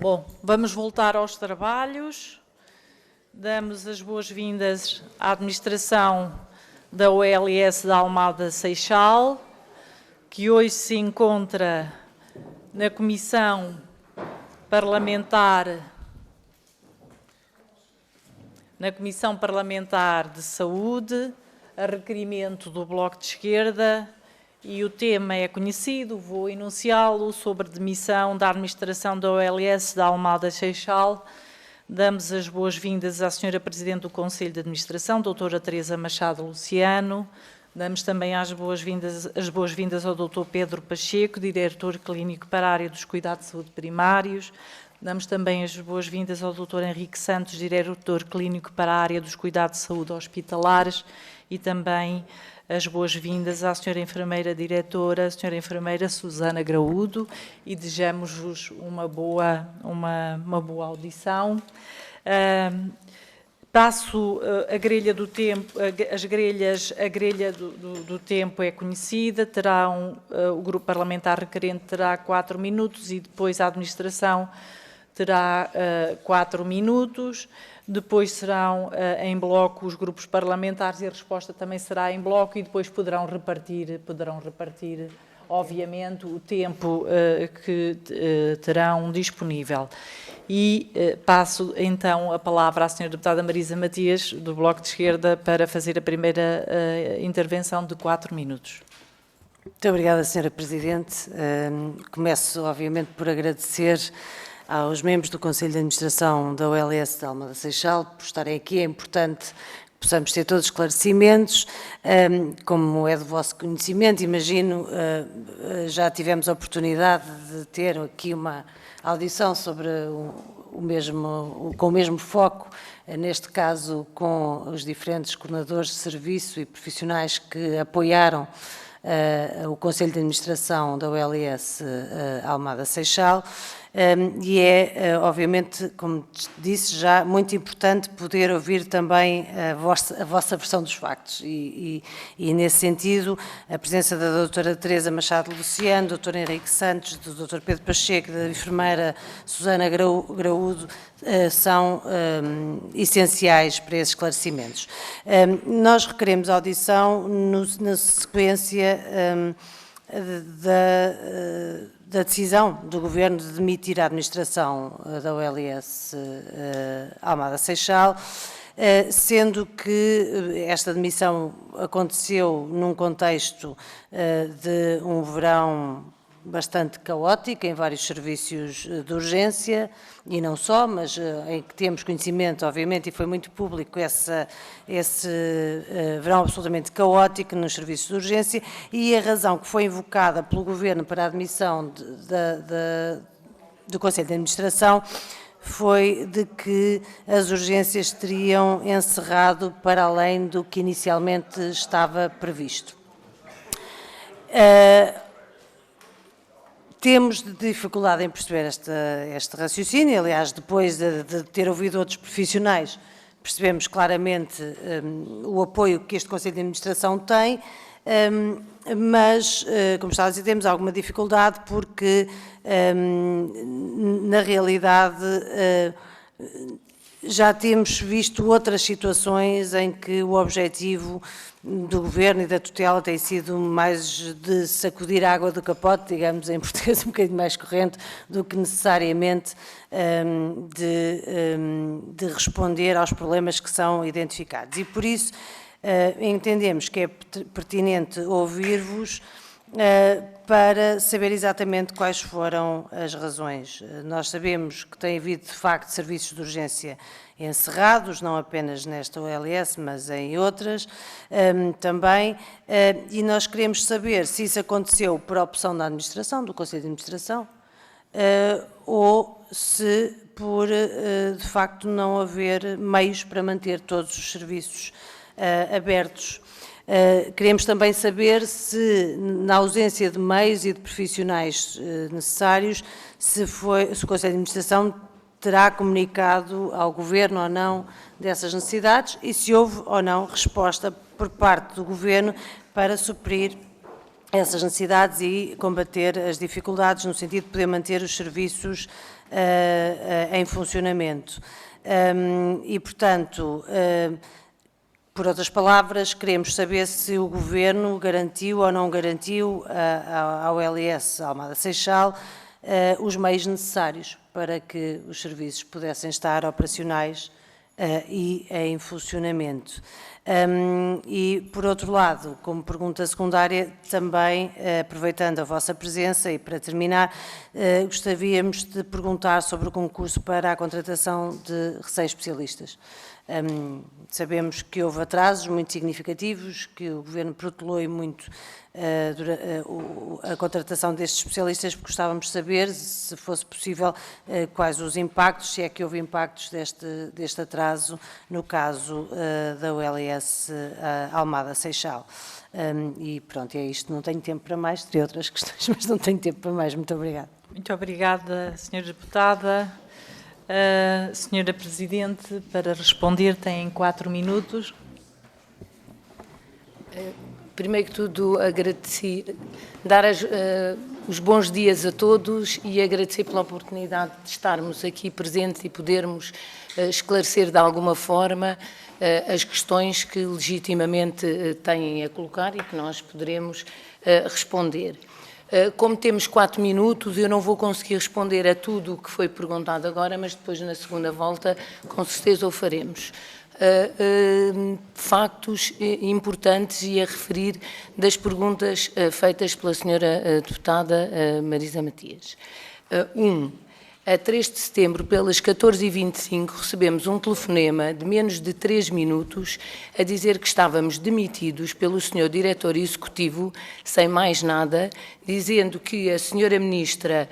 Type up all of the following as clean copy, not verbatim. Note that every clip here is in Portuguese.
Bom, vamos voltar aos trabalhos. Damos as boas-vindas à administração da OLS da Almada Seixal, que hoje se encontra na Comissão Parlamentar de Saúde, a requerimento do Bloco de Esquerda, e o tema é conhecido, vou enunciá-lo, sobre demissão da administração da OLS da Almada Seixal. Damos as boas-vindas à Sra. Presidente do Conselho de Administração, doutora Teresa Machado Luciano. Damos também as boas-vindas ao Dr. Pedro Pacheco, diretor clínico para a área dos cuidados de saúde primários. Damos também as boas-vindas ao Dr. Henrique Santos, diretor clínico para a área dos cuidados de saúde hospitalares, e também as boas-vindas à Sra. Enfermeira Diretora, a Sra. Enfermeira Susana Graúdo, e desejamos-vos uma boa audição. Passo a grelha do tempo, a grelha do tempo é conhecida, o grupo parlamentar requerente terá 4 minutos e depois a administração terá 4 minutos. Depois serão em bloco os grupos parlamentares e a resposta também será em bloco, e depois poderão repartir obviamente, o tempo que terão disponível. E passo então a palavra à Sra. Deputada Marisa Matias, do Bloco de Esquerda, para fazer a primeira intervenção de 4 minutos. Muito obrigada, Sra. Presidente. Começo, obviamente, por agradecer aos membros do Conselho de Administração da OLS da Almada Seixal por estarem aqui. É importante que possamos ter todos os esclarecimentos. Como é do vosso conhecimento, imagino, já tivemos a oportunidade de ter aqui uma audição sobre com o mesmo foco, neste caso com os diferentes coordenadores de serviço e profissionais que apoiaram o Conselho de Administração da OLS Almada Seixal. E é, obviamente, como disse já, muito importante poder ouvir também a vossa versão dos factos. E nesse sentido, a presença da doutora Teresa Machado Luciano, do Dr. Henrique Santos, do Dr. Pedro Pacheco, da enfermeira Susana Graúdo, são essenciais para esses esclarecimentos. Nós requeremos audição na sequência da decisão do Governo de demitir a administração da OLS Almada Seixal, sendo que esta demissão aconteceu num contexto de um verão bastante caótico em vários serviços de urgência, e não só, mas em que temos conhecimento, obviamente, e foi muito público esse verão absolutamente caótico nos serviços de urgência, e a razão que foi invocada pelo Governo para a admissão do Conselho de Administração foi de que as urgências teriam encerrado para além do que inicialmente estava previsto. Temos dificuldade em perceber este raciocínio. Aliás, depois de ter ouvido outros profissionais, percebemos claramente o apoio que este Conselho de Administração tem, mas, como estava a dizer, temos alguma dificuldade porque, na realidade, já temos visto outras situações em que o objetivo do Governo e da tutela tem sido mais de sacudir a água do capote, digamos em português um bocadinho mais corrente, do que necessariamente de responder aos problemas que são identificados. E por isso entendemos que é pertinente ouvir-vos para saber exatamente quais foram as razões. Nós sabemos que tem havido, de facto, serviços de urgência encerrados, não apenas nesta OLS, mas em outras também, e nós queremos saber se isso aconteceu por opção da administração, do Conselho de Administração, ou se por, de facto, não haver meios para manter todos os serviços abertos. Queremos também saber se, na ausência de meios e de profissionais necessários, se o Conselho de Administração terá comunicado ao Governo ou não dessas necessidades e se houve ou não resposta por parte do Governo para suprir essas necessidades e combater as dificuldades no sentido de poder manter os serviços em funcionamento. E, portanto, por outras palavras, queremos saber se o Governo garantiu ou não garantiu ao LS Almada Seixal os meios necessários para que os serviços pudessem estar operacionais e em funcionamento. E, por outro lado, como pergunta secundária, também, aproveitando a vossa presença e para terminar, gostaríamos de perguntar sobre o concurso para a contratação de recém-especialistas. Sabemos que houve atrasos muito significativos, que o Governo protelou muito a contratação destes especialistas, porque gostávamos de saber, se fosse possível, quais os impactos, se é que houve impactos deste atraso, no caso da ULS Almada Seixal. E pronto, é isto. Não tenho tempo para mais, teria outras questões, mas não tenho tempo para mais. Muito obrigada. Muito obrigada, Sra. Deputada. Senhora Presidente, para responder tem 4 minutos. Primeiro que tudo, agradecer, dar os bons dias a todos e agradecer pela oportunidade de estarmos aqui presentes e podermos esclarecer de alguma forma as questões que legitimamente têm a colocar e que nós poderemos responder. Como temos 4 minutos, eu não vou conseguir responder a tudo o que foi perguntado agora, mas depois, na segunda volta, com certeza o faremos. Factos importantes e a referir das perguntas feitas pela senhora deputada Marisa Matias. A 3 de setembro, pelas 14h25, recebemos um telefonema de menos de 3 minutos a dizer que estávamos demitidos pelo senhor diretor executivo, sem mais nada, dizendo que a senhora ministra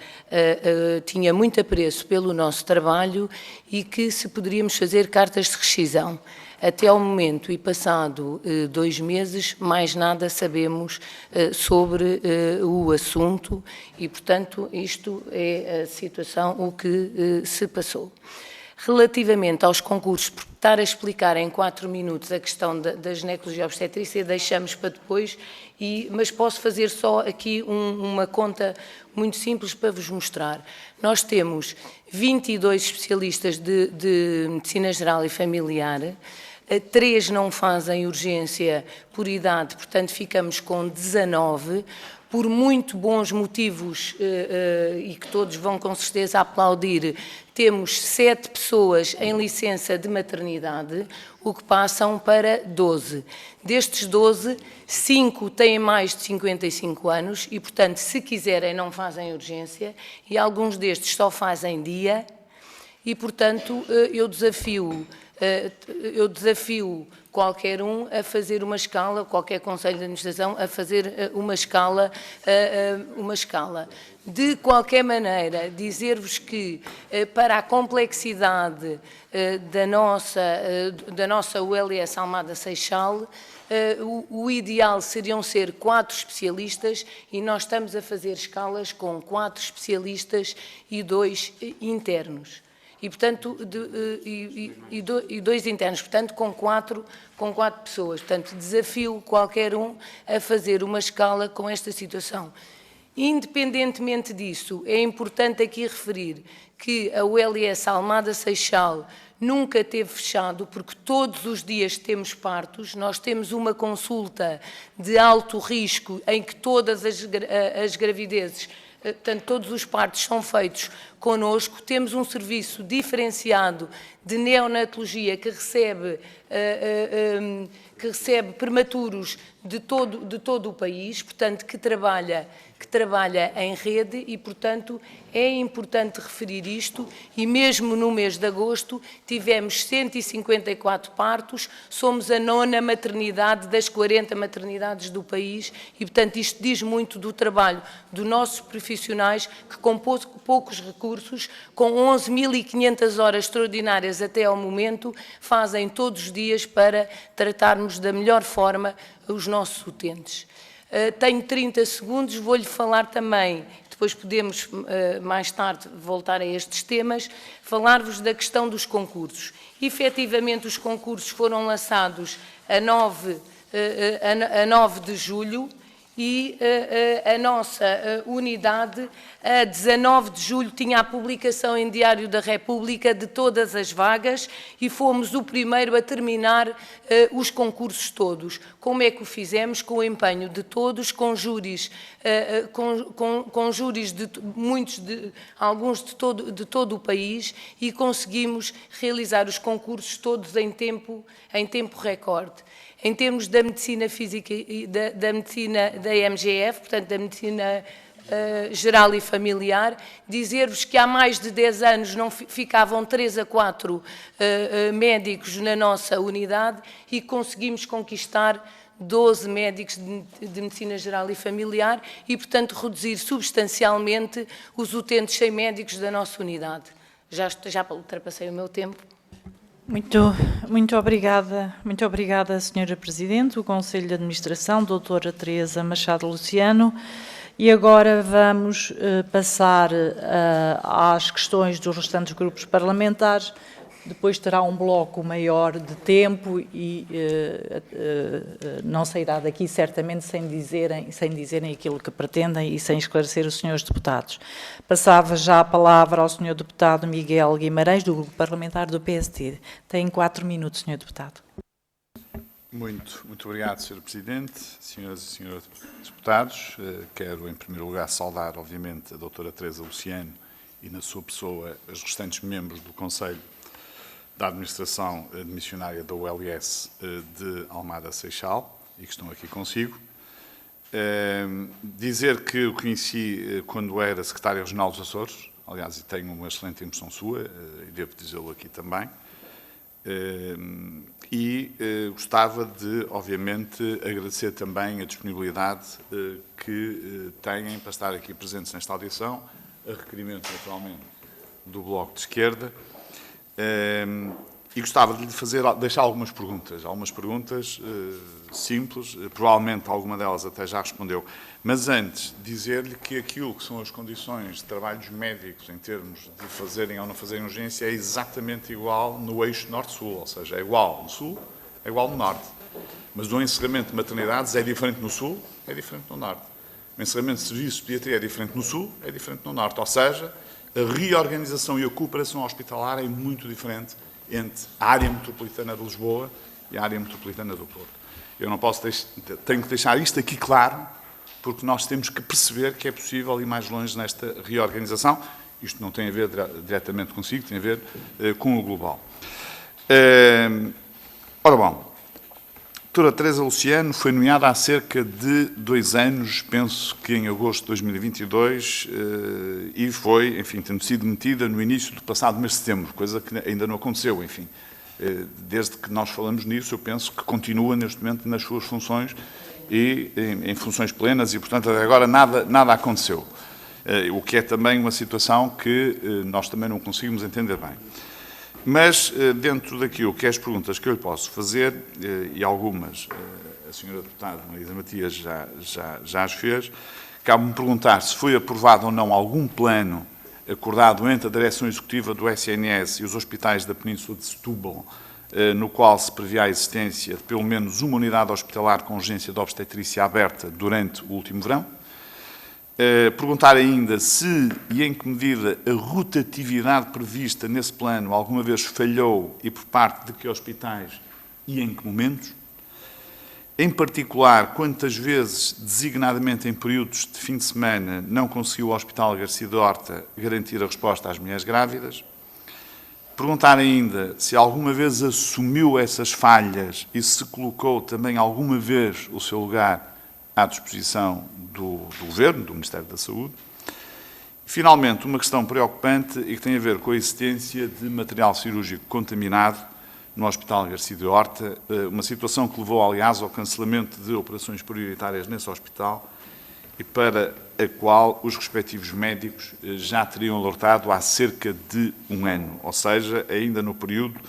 tinha muito apreço pelo nosso trabalho e que se poderíamos fazer cartas de rescisão. Até ao momento, e passado 2 meses, mais nada sabemos sobre o assunto e, portanto, isto é a situação, o que se passou. Relativamente aos concursos, por estar a explicar em 4 minutos a questão da ginecologia e obstetrícia, deixamos para depois, mas posso fazer só aqui uma conta muito simples para vos mostrar. Nós temos 22 especialistas de medicina geral e familiar, 3 não fazem urgência por idade, portanto ficamos com 19, por muito bons motivos e que todos vão com certeza aplaudir, temos 7 pessoas em licença de maternidade, o que passam para 12. Destes 12, 5 têm mais de 55 anos e, portanto, se quiserem não fazem urgência e alguns destes só fazem dia e, portanto, eu desafio qualquer um a fazer uma escala, qualquer Conselho de Administração a fazer uma escala. De qualquer maneira, dizer-vos que para a complexidade da nossa ULS Almada Seixal, o ideal seriam ser 4 especialistas e nós estamos a fazer escalas com 4 especialistas e 2 internos. E, portanto, 2 internos, portanto, com 4 pessoas. Portanto, desafio qualquer um a fazer uma escala com esta situação. Independentemente disso, é importante aqui referir que a ULS Almada Seixal nunca teve fechado, porque todos os dias temos partos, nós temos uma consulta de alto risco em que todas as gravidezes, portanto, todos os partos são feitos connosco, temos um serviço diferenciado de neonatologia que recebe prematuros de todo o país, portanto, que trabalha em rede e, portanto, é importante referir isto e mesmo no mês de agosto tivemos 154 partos, somos a 9ª maternidade das 40 maternidades do país e, portanto, isto diz muito do trabalho dos nossos profissionais que com poucos recursos, com 11.500 horas extraordinárias até ao momento, fazem todos os dias para tratarmos da melhor forma os nossos utentes. Tenho 30 segundos, vou-lhe falar também, depois podemos mais tarde voltar a estes temas, falar-vos da questão dos concursos. Efetivamente, os concursos foram lançados a 9 de julho e a nossa unidade, a 19 de julho, tinha a publicação em Diário da República de todas as vagas e fomos o primeiro a terminar os concursos todos. Como é que o fizemos? Com o empenho de todos, com júris, com júris de muitos, alguns de todo o país, e conseguimos realizar os concursos todos em tempo recorde. Em termos da medicina física e da medicina da MGF, portanto, da medicina geral e familiar, dizer-vos que há mais de 10 anos não ficavam 3 a 4 médicos na nossa unidade e conseguimos conquistar 12 médicos de medicina geral e familiar e, portanto, reduzir substancialmente os utentes sem médicos da nossa unidade. Já ultrapassei o meu tempo. Muito obrigada, Sra. Presidente. O Conselho de Administração, doutora Teresa Machado Luciano. E agora vamos passar às questões dos restantes grupos parlamentares. Depois terá um bloco maior de tempo e não sairá daqui certamente sem dizerem aquilo que pretendem e sem esclarecer os senhores deputados. Passava já a palavra ao senhor deputado Miguel Guimarães, do grupo parlamentar do PST. Tem 4 minutos, senhor deputado. Muito obrigado, Sr. Presidente, senhoras e senhores deputados. Quero, em primeiro lugar, saudar, obviamente, a doutora Teresa Luciano e, na sua pessoa, os restantes membros do Conselho da Administração Missionária da ULS de Almada Seixal e que estão aqui consigo. Dizer que o conheci quando era secretário regional dos Açores, aliás, e tenho uma excelente impressão sua, e devo dizê-lo aqui também, e gostava de, obviamente, agradecer também a disponibilidade que têm para estar aqui presentes nesta audição, a requerimento, naturalmente, do Bloco de Esquerda. E gostava de lhe deixar algumas perguntas simples, provavelmente alguma delas até já respondeu, mas antes dizer-lhe que aquilo que são as condições de trabalho dos médicos em termos de fazerem ou não fazerem urgência é exatamente igual no eixo norte-sul, ou seja, é igual no sul, é igual no norte. Mas o encerramento de maternidades é diferente no sul, é diferente no norte. O encerramento de serviços de pediatria é diferente no sul, é diferente no norte, ou seja, a reorganização e a cooperação hospitalar é muito diferente entre a área metropolitana de Lisboa e a área metropolitana do Porto. Eu não posso tenho que deixar isto aqui claro, porque nós temos que perceber que é possível ir mais longe nesta reorganização. Isto não tem a ver diretamente consigo, tem a ver com o global. Ora bom, a doutora Teresa Luciano foi nomeada há cerca de 2 anos, penso que em agosto de 2022, e foi, enfim, tendo sido demitida no início do passado mês de setembro, coisa que ainda não aconteceu, enfim. Desde que nós falamos nisso, eu penso que continua neste momento nas suas funções e em funções plenas e, portanto, até agora nada aconteceu. O que é também uma situação que nós também não conseguimos entender bem. Mas, dentro daquilo que é as perguntas que eu lhe posso fazer, e algumas a senhora deputada Marisa Matias já as fez, cabe-me perguntar se foi aprovado ou não algum plano acordado entre a Direção Executiva do SNS e os hospitais da Península de Setúbal, no qual se previa a existência de pelo menos uma unidade hospitalar com urgência de obstetrícia aberta durante o último verão. Perguntar ainda se e em que medida a rotatividade prevista nesse plano alguma vez falhou e por parte de que hospitais e em que momentos. Em particular, quantas vezes, designadamente em períodos de fim de semana, não conseguiu o Hospital Garcia de Horta garantir a resposta às mulheres grávidas. Perguntar ainda se alguma vez assumiu essas falhas e se colocou também alguma vez o seu lugar à disposição do Governo, do Ministério da Saúde. Finalmente, uma questão preocupante e que tem a ver com a existência de material cirúrgico contaminado no Hospital Garcia de Horta, uma situação que levou, aliás, ao cancelamento de operações prioritárias nesse hospital e para a qual os respectivos médicos já teriam alertado há cerca de 1 ano, ou seja, ainda no período,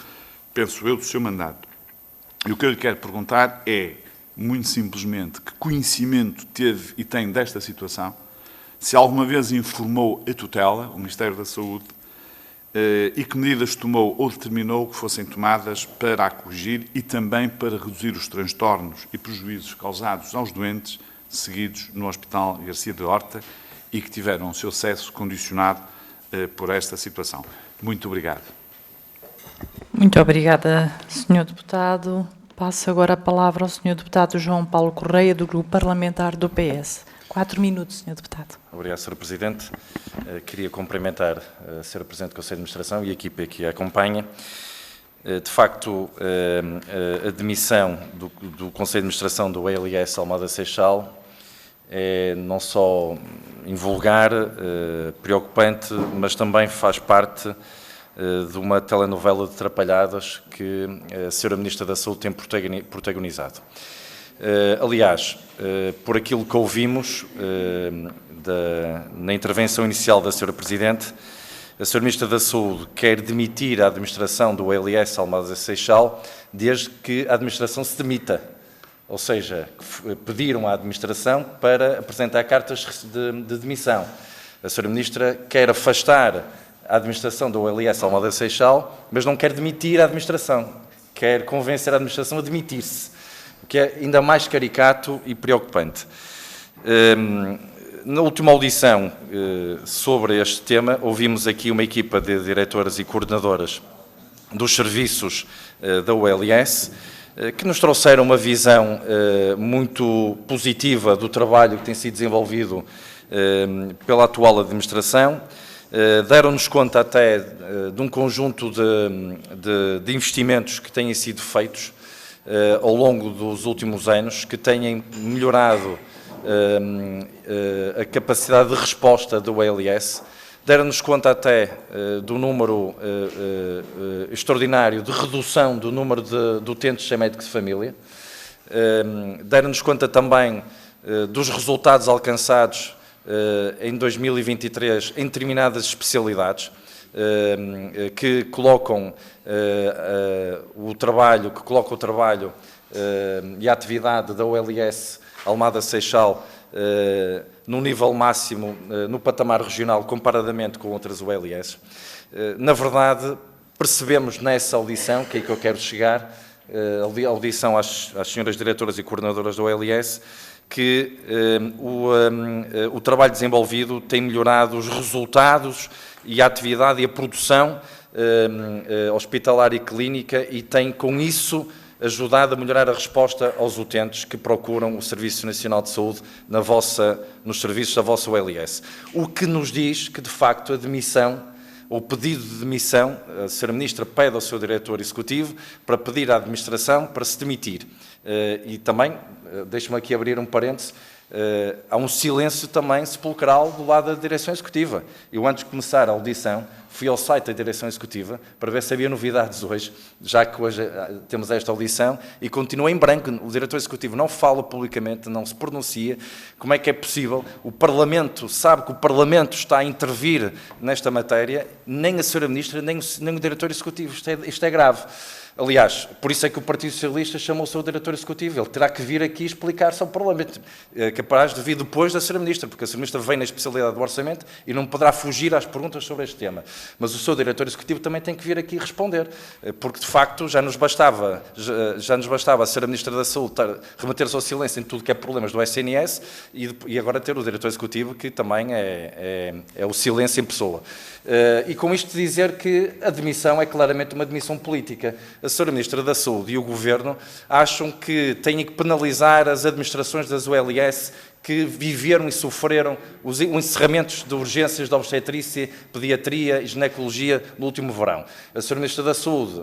penso eu, do seu mandato. E o que eu lhe quero perguntar é, muito simplesmente, que conhecimento teve e tem desta situação, se alguma vez informou a tutela, o Ministério da Saúde, e que medidas tomou ou determinou que fossem tomadas para a corrigir e também para reduzir os transtornos e prejuízos causados aos doentes, seguidos no Hospital Garcia de Horta e que tiveram o seu acesso condicionado por esta situação. Muito obrigado. Muito obrigada, Sr. Deputado. Passo agora a palavra ao Sr. Deputado João Paulo Correia, do Grupo Parlamentar do PS. 4 minutos, Sr. Deputado. Obrigado, Sr. Presidente. Queria cumprimentar a Sra. Presidente do Conselho de Administração e a equipa que a acompanha. De facto, a demissão do Conselho de Administração do ALS Almada Seixal é não só invulgar, preocupante, mas também faz parte de uma telenovela de trapalhadas que a Sra. Ministra da Saúde tem protagonizado. Aliás, por aquilo que ouvimos na intervenção inicial da Sra. Presidente, a Sra. Ministra da Saúde quer demitir a administração do ALS Almada Seixal desde que a administração se demita. Ou seja, pediram à administração para apresentar cartas de demissão. A Sra. Ministra quer afastar a administração do ALS Almada Seixal, mas não quer demitir a administração. Quer convencer a administração a demitir-se, o que é ainda mais caricato e preocupante. Na última audição sobre este tema, ouvimos aqui uma equipa de diretoras e coordenadoras dos serviços da ULS, que nos trouxeram uma visão muito positiva do trabalho que tem sido desenvolvido pela atual administração. Deram-nos conta até de um conjunto de investimentos que têm sido feitos ao longo dos últimos anos, que têm melhorado a capacidade de resposta do ALS. Deram-nos conta até do número extraordinário de redução do número de utentes sem médico de família. Deram-nos conta também dos resultados alcançados em 2023 em determinadas especialidades que colocam o trabalho e a atividade da ULS Almada Seixal no nível máximo, no patamar regional, comparadamente com outras ULS. Na verdade, percebemos nessa audição, que é aí que eu quero chegar, a audição às senhoras diretoras e coordenadoras da ULS, que o trabalho desenvolvido tem melhorado os resultados e a atividade e a produção hospitalar e clínica e tem, com isso, ajudado a melhorar a resposta aos utentes que procuram o Serviço Nacional de Saúde nos serviços da vossa ULS. O que nos diz que, de facto, a demissão, ou pedido de demissão, a Sra. Ministra pede ao seu diretor executivo para pedir à administração para se demitir. E também, deixe-me aqui abrir um parêntese, há um silêncio também sepulcral do lado da direção executiva. Eu, antes de começar a audição, fui ao site da direção executiva para ver se havia novidades hoje, já que hoje temos esta audição, e continua em branco. O diretor executivo não fala publicamente, não se pronuncia. Como é que é possível? O Parlamento sabe que o Parlamento está a intervir nesta matéria, nem a Sra. Ministra, nem o diretor executivo. Isto é grave. Aliás, por isso é que o Partido Socialista chamou o seu diretor executivo. Ele terá que vir aqui explicar-se ao Parlamento, capaz de vir depois da Sra. Ministra, porque a Sra. Ministra vem na especialidade do orçamento e não poderá fugir às perguntas sobre este tema. Mas o seu diretor executivo também tem que vir aqui responder, porque de facto já nos bastava a Sra. Ministra da Saúde remeter-se ao silêncio em tudo que é problemas do SNS e agora ter o diretor executivo que também é o silêncio em pessoa. E com isto dizer que a demissão é claramente uma demissão política. A Sra. Ministra da Saúde e o Governo acham que têm que penalizar as administrações das ULS que viveram e sofreram os encerramentos de urgências de obstetrícia, pediatria e ginecologia no último verão. A Sra. Ministra da Saúde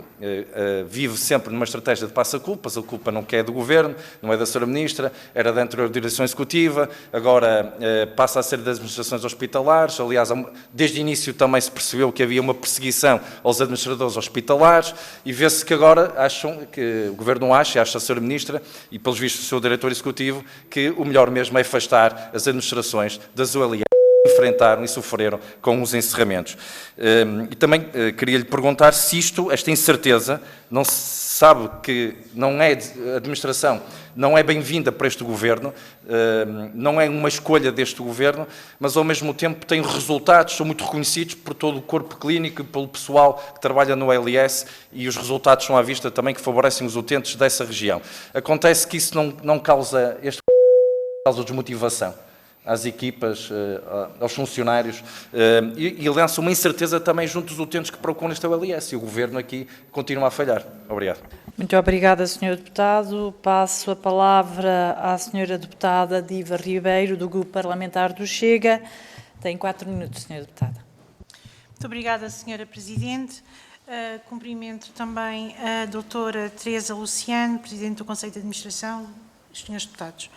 vive sempre numa estratégia de passa-culpas, a culpa não é do Governo, não é da Sra. Ministra, era da anterior direção executiva, agora passa a ser das administrações hospitalares. Aliás, desde o início também se percebeu que havia uma perseguição aos administradores hospitalares e vê-se que agora acham, que o Governo acha a Sra. Ministra e pelos vistos o seu diretor executivo, que o melhor mesmo é afastar as administrações das ULS que enfrentaram e sofreram com os encerramentos. E também queria lhe perguntar se esta incerteza, não se sabe que não é a administração, não é bem-vinda para este Governo, não é uma escolha deste Governo, mas ao mesmo tempo tem resultados, são muito reconhecidos por todo o corpo clínico e pelo pessoal que trabalha no ALS e os resultados são à vista também que favorecem os utentes dessa região. Acontece que isso não causa causa de desmotivação às equipas, aos funcionários, e lança uma incerteza também junto dos utentes que procuram esta OLS, e o Governo aqui continua a falhar. Obrigado. Muito obrigada, Sr. Deputado. Passo a palavra à Sra. Deputada Diva Ribeiro, do Grupo Parlamentar do Chega. Tem 4 minutos, Sra. Deputada. Muito obrigada, Sra. Presidente. Cumprimento também a doutora Teresa Luciano, Presidente do Conselho de Administração, os senhores deputados.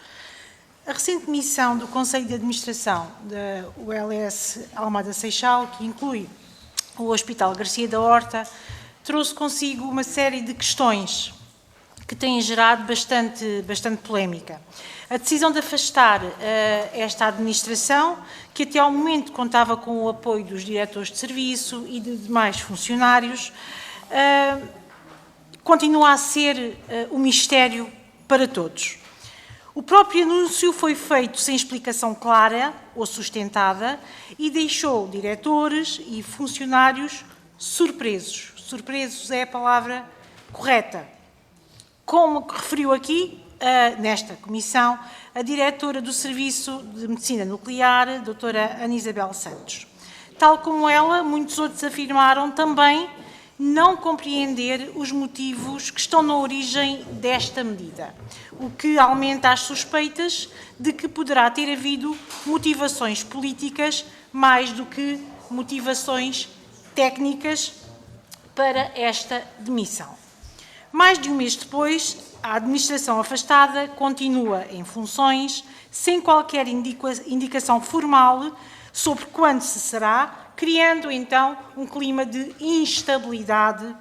A recente missão do Conselho de Administração da ULS Almada Seixal, que inclui o Hospital Garcia da Horta, trouxe consigo uma série de questões que têm gerado bastante polémica. A decisão de afastar esta administração, que até ao momento contava com o apoio dos diretores de serviço e de demais funcionários, continua a ser um mistério para todos. O próprio anúncio foi feito sem explicação clara ou sustentada e deixou diretores e funcionários surpresos. Surpresos é a palavra correta. Como referiu aqui, nesta comissão, a diretora do Serviço de Medicina Nuclear, a doutora Ana Isabel Santos. Tal como ela, muitos outros afirmaram também não compreender os motivos que estão na origem desta medida, o que aumenta as suspeitas de que poderá ter havido motivações políticas mais do que motivações técnicas para esta demissão. Mais de um mês depois, a administração afastada continua em funções, sem qualquer indicação formal sobre quando cessará, criando então um clima de instabilidade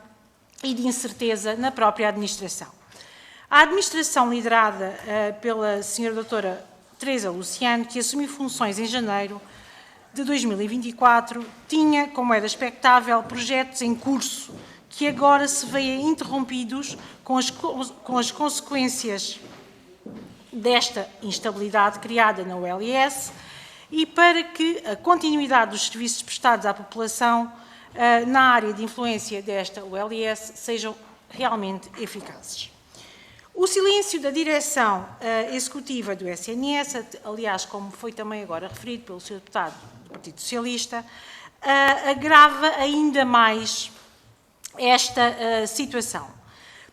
e de incerteza na própria administração. A administração liderada pela Sra. Doutora Teresa Luciano, que assumiu funções em janeiro de 2024, tinha, como era expectável, projetos em curso que agora se veem interrompidos com as consequências desta instabilidade criada na ULS e para que a continuidade dos serviços prestados à população na área de influência desta ULS sejam realmente eficazes. O silêncio da direção executiva do SNS, aliás, como foi também agora referido pelo Sr. Deputado do Partido Socialista, agrava ainda mais esta situação.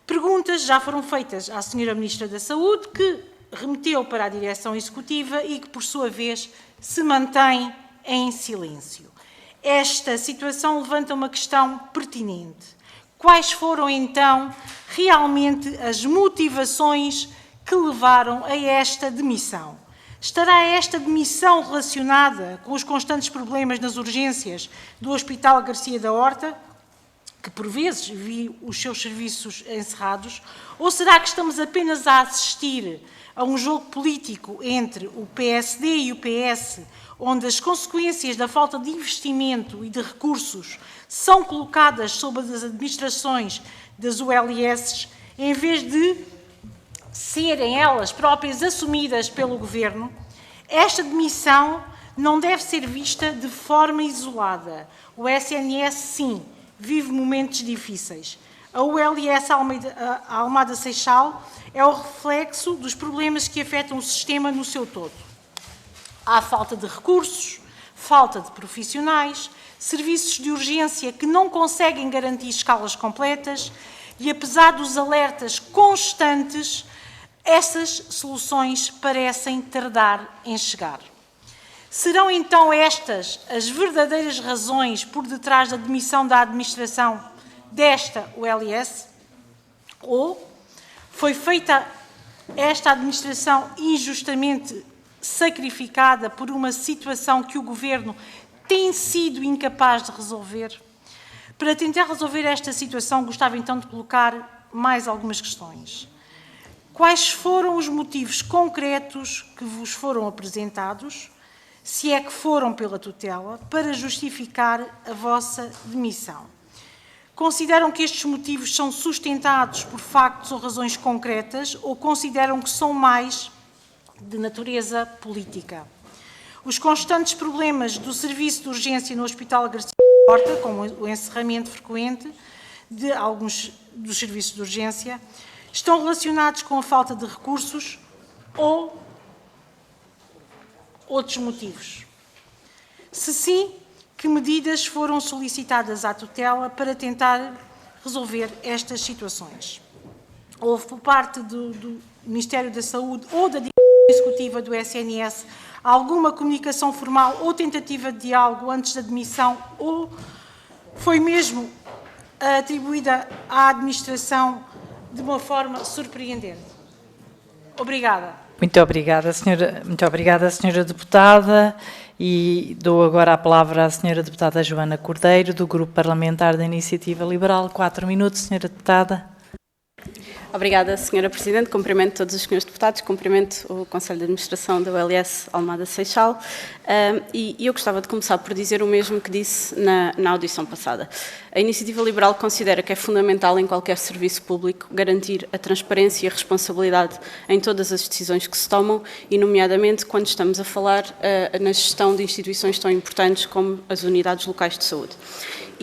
Perguntas já foram feitas à Sra. Ministra da Saúde, que remeteu para a direção executiva e que, por sua vez, se mantém em silêncio. Esta situação levanta uma questão pertinente. Quais foram, então, realmente as motivações que levaram a esta demissão? Estará esta demissão relacionada com os constantes problemas nas urgências do Hospital Garcia da Horta, que por vezes viu os seus serviços encerrados, ou será que estamos apenas a assistir a um jogo político entre o PSD e o PS, onde as consequências da falta de investimento e de recursos são colocadas sobre as administrações das ULS, em vez de serem elas próprias assumidas pelo Governo? Esta demissão não deve ser vista de forma isolada. O SNS, sim, vive momentos difíceis. A ULS Almada Seixal é o reflexo dos problemas que afetam o sistema no seu todo. Há falta de recursos, falta de profissionais, serviços de urgência que não conseguem garantir escalas completas e, apesar dos alertas constantes, essas soluções parecem tardar em chegar. Serão então estas as verdadeiras razões por detrás da demissão da administração desta ULS? Ou foi feita esta administração injustamente sacrificada por uma situação que o Governo tem sido incapaz de resolver? Para tentar resolver esta situação, gostava então de colocar mais algumas questões. Quais foram os motivos concretos que vos foram apresentados, se é que foram pela tutela, para justificar a vossa demissão? Consideram que estes motivos são sustentados por factos ou razões concretas ou consideram que são mais de natureza política? Os constantes problemas do serviço de urgência no Hospital Garcia da Horta, como o encerramento frequente de alguns dos serviços de urgência, estão relacionados com a falta de recursos ou outros motivos? Se sim, que medidas foram solicitadas à tutela para tentar resolver estas situações? Houve por parte do Ministério da Saúde ou da Direção Executiva do SNS alguma comunicação formal ou tentativa de diálogo antes da demissão, ou foi mesmo atribuída à administração de uma forma surpreendente? Obrigada. Muito obrigada, senhora deputada, e dou agora a palavra à senhora deputada Joana Cordeiro, do Grupo Parlamentar da Iniciativa Liberal. 4 minutos, senhora deputada. Obrigada, Sra. Presidente. Cumprimento todos os senhores deputados, cumprimento o Conselho de Administração da OLS Almada Seixal, e eu gostava de começar por dizer o mesmo que disse na audição passada. A Iniciativa Liberal considera que é fundamental em qualquer serviço público garantir a transparência e a responsabilidade em todas as decisões que se tomam, e nomeadamente quando estamos a falar na gestão de instituições tão importantes como as unidades locais de saúde.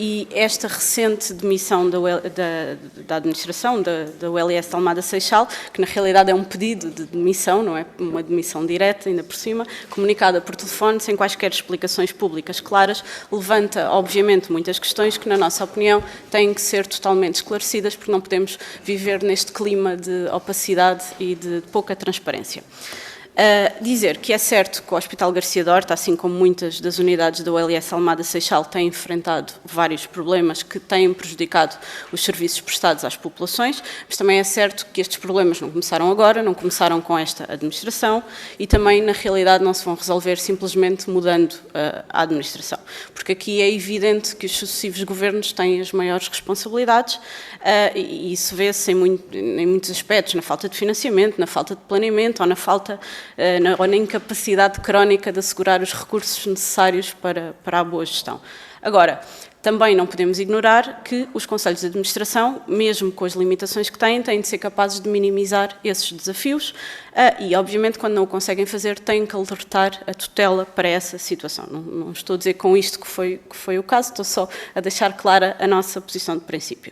E esta recente demissão da administração da OLS de Almada Seixal, que na realidade é um pedido de demissão, não é uma demissão direta, ainda por cima, comunicada por telefone, sem quaisquer explicações públicas claras, levanta, obviamente, muitas questões que, na nossa opinião, têm que ser totalmente esclarecidas, porque não podemos viver neste clima de opacidade e de pouca transparência. Dizer que é certo que o Hospital Garcia de Horta, assim como muitas das unidades da OLS Almada Seixal, têm enfrentado vários problemas que têm prejudicado os serviços prestados às populações, mas também é certo que estes problemas não começaram agora, não começaram com esta administração, e também, na realidade, não se vão resolver simplesmente mudando a administração. Porque aqui é evidente que os sucessivos governos têm as maiores responsabilidades, e isso vê-se em muitos aspectos, na falta de financiamento, na falta de planeamento, ou na falta ou na incapacidade crónica de assegurar os recursos necessários para a boa gestão. Agora, também não podemos ignorar que os conselhos de administração, mesmo com as limitações que têm de ser capazes de minimizar esses desafios, e, obviamente, quando não o conseguem fazer, têm que alertar a tutela para essa situação. Não estou a dizer com isto que foi o caso, estou só a deixar clara a nossa posição de princípio.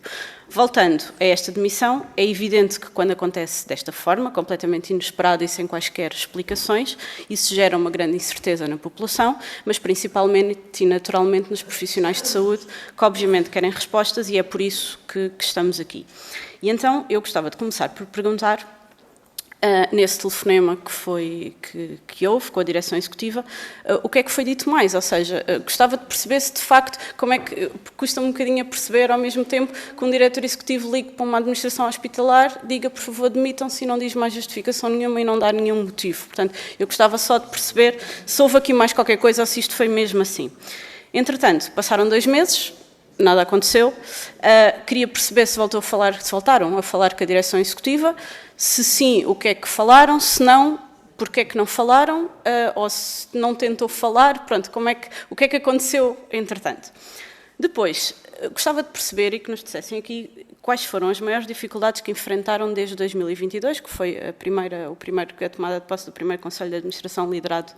Voltando a esta demissão, é evidente que quando acontece desta forma, completamente inesperada e sem quaisquer explicações, isso gera uma grande incerteza na população, mas principalmente e naturalmente nos profissionais de saúde, que obviamente querem respostas, e é por isso que estamos aqui. E então eu gostava de começar por perguntar, nesse telefonema que houve com a direção executiva, o que é que foi dito mais? Ou seja, gostava de perceber se de facto, como é que, custa-me um bocadinho a perceber ao mesmo tempo que um diretor executivo ligue para uma administração hospitalar, diga por favor demitam-se, e não diz mais justificação nenhuma e não dá nenhum motivo. Portanto, eu gostava só de perceber se houve aqui mais qualquer coisa ou se isto foi mesmo assim. Entretanto, passaram 2 meses, nada aconteceu. Queria perceber se voltaram a falar com a direção executiva. Se sim, o que é que falaram? Se não, porque é que não falaram? Ou se não tentou falar? Pronto, o que é que aconteceu entretanto? Depois, gostava de perceber e que nos dissessem aqui quais foram as maiores dificuldades que enfrentaram desde 2022, que foi a tomada de posse do primeiro Conselho de Administração liderado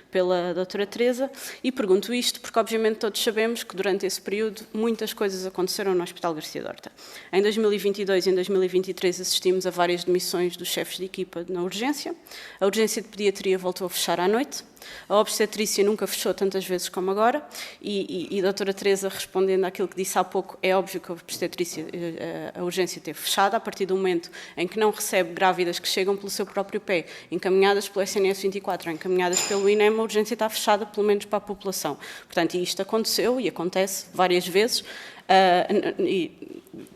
pela doutora Teresa, e pergunto isto porque, obviamente, todos sabemos que durante esse período muitas coisas aconteceram no Hospital Garcia de Horta. Em 2022 e em 2023 assistimos a várias demissões dos chefes de equipa na urgência, a urgência de pediatria voltou a fechar à noite, a obstetrícia nunca fechou tantas vezes como agora, e a doutora Teresa, respondendo àquilo que disse há pouco, é óbvio que a urgência esteve fechada a partir do momento em que não recebe grávidas que chegam pelo seu próprio pé, encaminhadas pelo SNS 24 ou encaminhadas pelo INEM, a urgência está fechada, pelo menos para a população. Portanto, isto aconteceu e acontece várias vezes,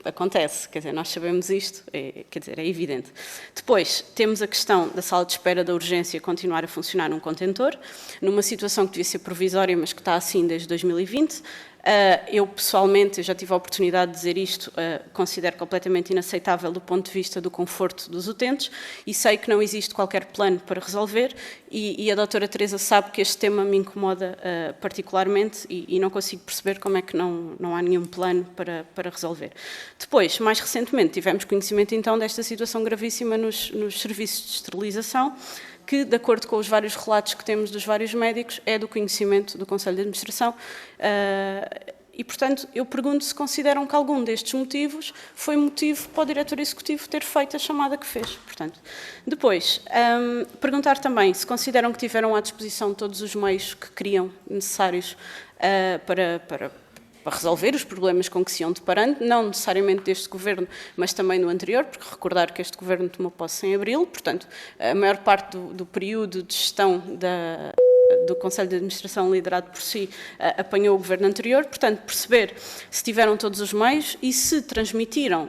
acontece, quer dizer, nós sabemos isto, é evidente. Depois, temos a questão da sala de espera da urgência continuar a funcionar num contentor, numa situação que devia ser provisória, mas que está assim desde 2020. Eu, pessoalmente, já tive a oportunidade de dizer isto, considero completamente inaceitável do ponto de vista do conforto dos utentes, e sei que não existe qualquer plano para resolver, e a doutora Teresa sabe que este tema me incomoda particularmente, e não consigo perceber como é que não há nenhum plano para resolver. Depois, mais recentemente, tivemos conhecimento então desta situação gravíssima nos serviços de esterilização, que, de acordo com os vários relatos que temos dos vários médicos, é do conhecimento do Conselho de Administração, E, portanto, eu pergunto se consideram que algum destes motivos foi motivo para o diretor executivo ter feito a chamada que fez. Portanto, depois, perguntar também se consideram que tiveram à disposição todos os meios que queriam necessários para resolver os problemas com que se iam deparando, não necessariamente deste Governo, mas também no anterior, porque recordar que este Governo tomou posse em abril, portanto, a maior parte do período de gestão do Conselho de Administração liderado por si apanhou o Governo anterior, portanto, perceber se tiveram todos os meios e se transmitiram,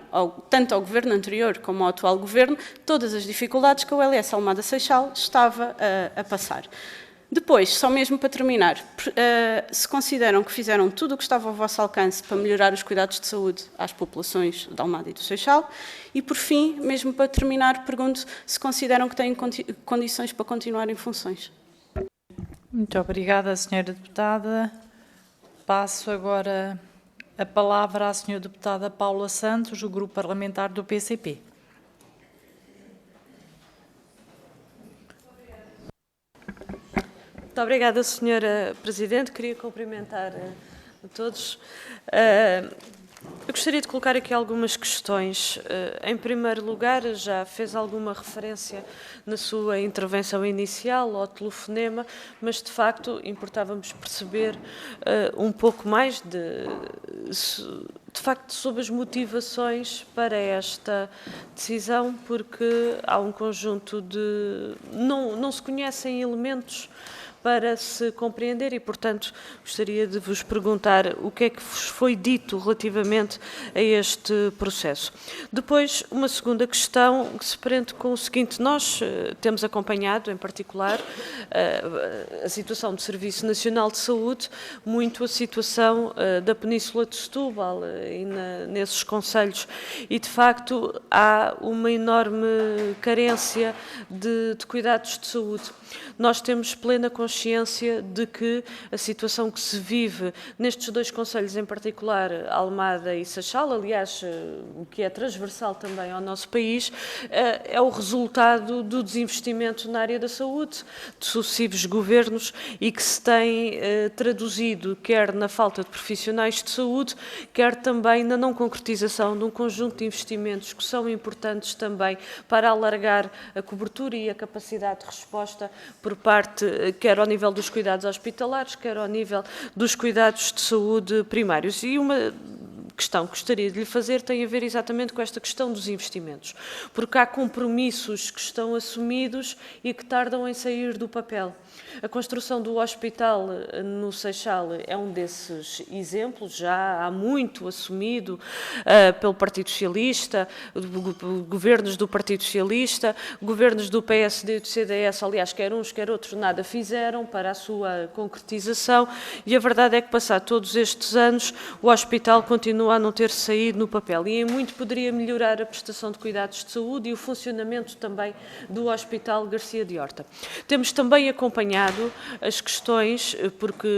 tanto ao Governo anterior como ao atual Governo, todas as dificuldades que a OLS Almada Seixal estava a passar. Depois, só mesmo para terminar, se consideram que fizeram tudo o que estava ao vosso alcance para melhorar os cuidados de saúde às populações de Almada e do Seixal, e por fim, mesmo para terminar, pergunto se consideram que têm condições para continuar em funções. Muito obrigada, Sra. Deputada. Passo agora a palavra à Sra. Deputada Paula Santos, do Grupo Parlamentar do PCP. Muito obrigada, Sra. Presidente. Queria cumprimentar a todos. Eu gostaria de colocar aqui algumas questões. Em primeiro lugar, já fez alguma referência na sua intervenção inicial ao telefonema, mas de facto importava-nos perceber um pouco mais de facto sobre as motivações para esta decisão, porque há um conjunto de... não se conhecem elementos para se compreender e, portanto, gostaria de vos perguntar o que é que vos foi dito relativamente a este processo. Depois, uma segunda questão que se prende com o seguinte: nós temos acompanhado, em particular, a situação do Serviço Nacional de Saúde, muito a situação da Península de Setúbal e nesses concelhos, e, de facto, há uma enorme carência de cuidados de saúde. Nós temos plena consciência de que a situação que se vive nestes dois concelhos, em particular Almada e Seixal, aliás, o que é transversal também ao nosso país, é o resultado do desinvestimento na área da saúde, de sucessivos governos, e que se tem traduzido quer na falta de profissionais de saúde, quer também na não concretização de um conjunto de investimentos que são importantes também para alargar a cobertura e a capacidade de resposta por parte, quer ao nível dos cuidados hospitalares, quer ao nível dos cuidados de saúde primários. E uma questão que gostaria de lhe fazer tem a ver exatamente com esta questão dos investimentos, porque há compromissos que estão assumidos e que tardam em sair do papel. A construção do hospital no Seixal é um desses exemplos, já há muito assumido pelo Partido Socialista, governos do Partido Socialista, governos do PSD e do CDS, aliás, quer uns, quer outros, nada fizeram para a sua concretização, e a verdade é que, passados todos estes anos, o hospital continua a não ter saído no papel, e em muito poderia melhorar a prestação de cuidados de saúde e o funcionamento também do Hospital Garcia de Horta. Temos também acompanhado as questões, porque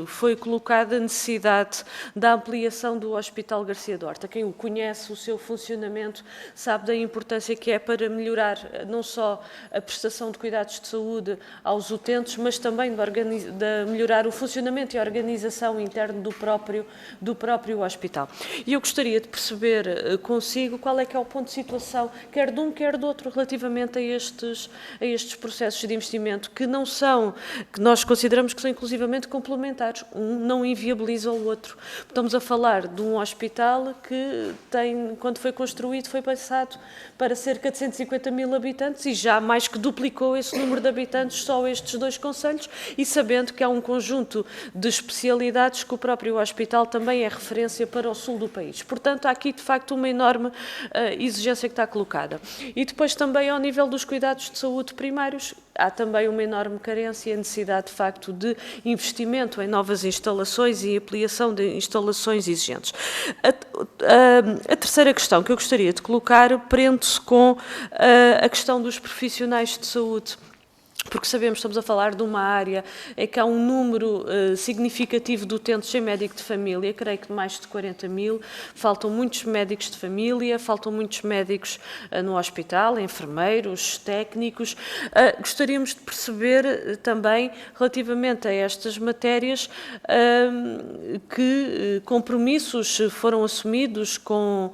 foi colocada a necessidade da ampliação do Hospital Garcia de Horta. Quem o conhece, o seu funcionamento, sabe da importância que é para melhorar não só a prestação de cuidados de saúde aos utentes, mas também de melhorar o funcionamento e a organização interna do próprio hospital. E eu gostaria de perceber consigo qual é que é o ponto de situação, quer de um, quer do outro, relativamente a estes processos de investimento, que nós consideramos que são inclusivamente complementares. Um não inviabiliza o outro. Estamos a falar de um hospital que quando foi construído, foi pensado para cerca de 150 mil habitantes e já mais que duplicou esse número de habitantes só estes dois concelhos, e sabendo que há um conjunto de especialidades que o próprio hospital também é referência para o sul do país. Portanto, há aqui, de facto, uma enorme exigência que está colocada. E depois também, ao nível dos cuidados de saúde primários, há também uma enorme carência e a necessidade, de facto, de investimento em novas instalações e ampliação de instalações exigentes. A terceira questão que eu gostaria de colocar prende-se com a questão dos profissionais de saúde. porque sabemos que estamos a falar de uma área em que há um número significativo de utentes sem médico de família, creio que de mais de 40 mil, faltam muitos médicos de família, faltam muitos médicos no hospital, enfermeiros, técnicos. Gostaríamos de perceber também, relativamente a estas matérias, que compromissos foram assumidos com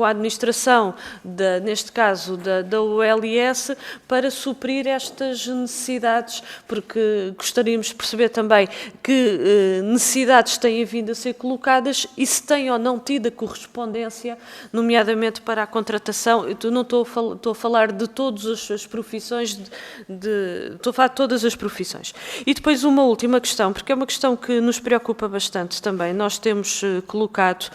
a administração, neste caso da ULS, para suprir estas necessidades, porque gostaríamos de perceber também que necessidades têm vindo a ser colocadas e se têm ou não tido a correspondência, nomeadamente para a contratação. Eu não estou a falar de todas as profissões, estou a falar de todas as profissões. E depois uma última questão, porque é uma questão que nos preocupa bastante também. Nós temos colocado,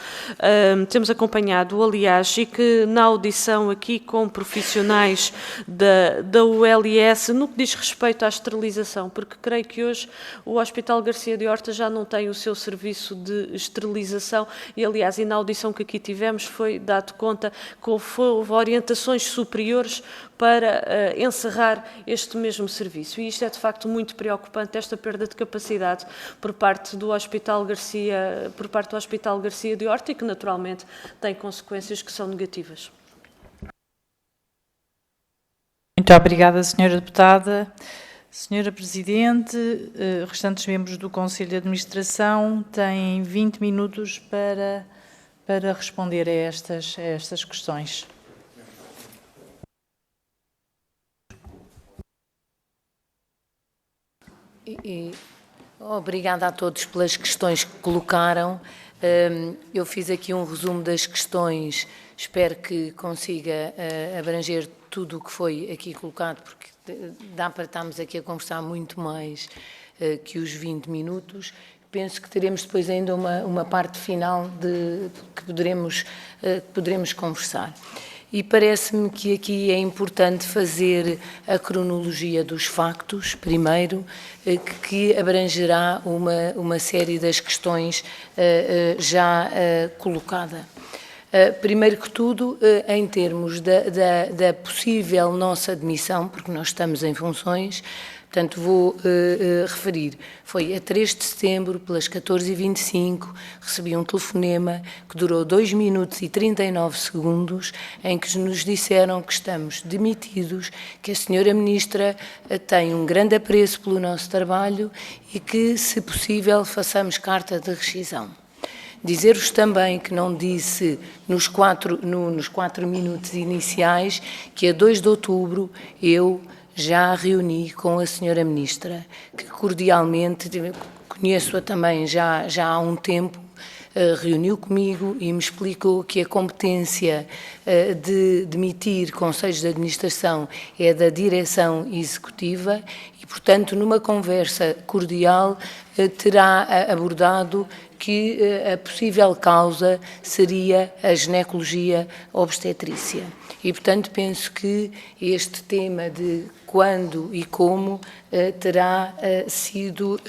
temos acompanhado, aliás, e que na audição aqui com profissionais da ULS, no que diz respeito à esterilização, porque creio que hoje o Hospital Garcia de Horta já não tem o seu serviço de esterilização e, aliás, e na audição que aqui tivemos foi dado conta que houve orientações superiores para encerrar este mesmo serviço. E isto é, de facto, muito preocupante, esta perda de capacidade por parte do Hospital Garcia de Horta e que, naturalmente, tem consequências que são negativas. Muito obrigada, Sra. Deputada. Sra. Presidente, restantes membros do Conselho de Administração têm 20 minutos para responder a estas questões. Obrigada a todos pelas questões que colocaram. Eu fiz aqui um resumo das questões, espero que consiga abranger tudo o que foi aqui colocado, porque dá para estarmos aqui a conversar muito mais que os 20 minutos. Penso que teremos depois ainda uma parte final que poderemos conversar. E parece-me que aqui é importante fazer a cronologia dos factos, primeiro, que abrangerá uma série das questões já colocada. Primeiro que tudo, em termos da possível nossa admissão, porque nós estamos em funções, portanto, vou referir, foi a 3 de setembro, pelas 14h25, recebi um telefonema que durou 2 minutos e 39 segundos, em que nos disseram que estamos demitidos, que a senhora Ministra tem um grande apreço pelo nosso trabalho e que, se possível, façamos carta de rescisão. Dizer-vos também que não disse nos 4 minutos iniciais que a 2 de outubro eu já reuni com a senhora Ministra, que cordialmente, conheço-a também já há um tempo, reuniu comigo e me explicou que a competência de demitir conselhos de administração é da direção executiva e, portanto, numa conversa cordial, terá abordado que a possível causa seria a ginecologia obstetrícia. E, portanto, penso que este tema de quando e como terá sido...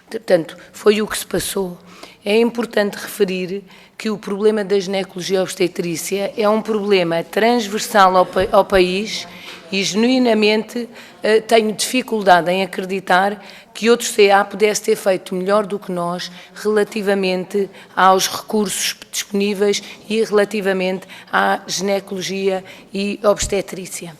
portanto, foi o que se passou. É importante referir que o problema da ginecologia obstetrícia é um problema transversal ao país e, genuinamente, tenho dificuldade em acreditar que outro CA pudesse ter feito melhor do que nós relativamente aos recursos disponíveis e relativamente à ginecologia e obstetrícia.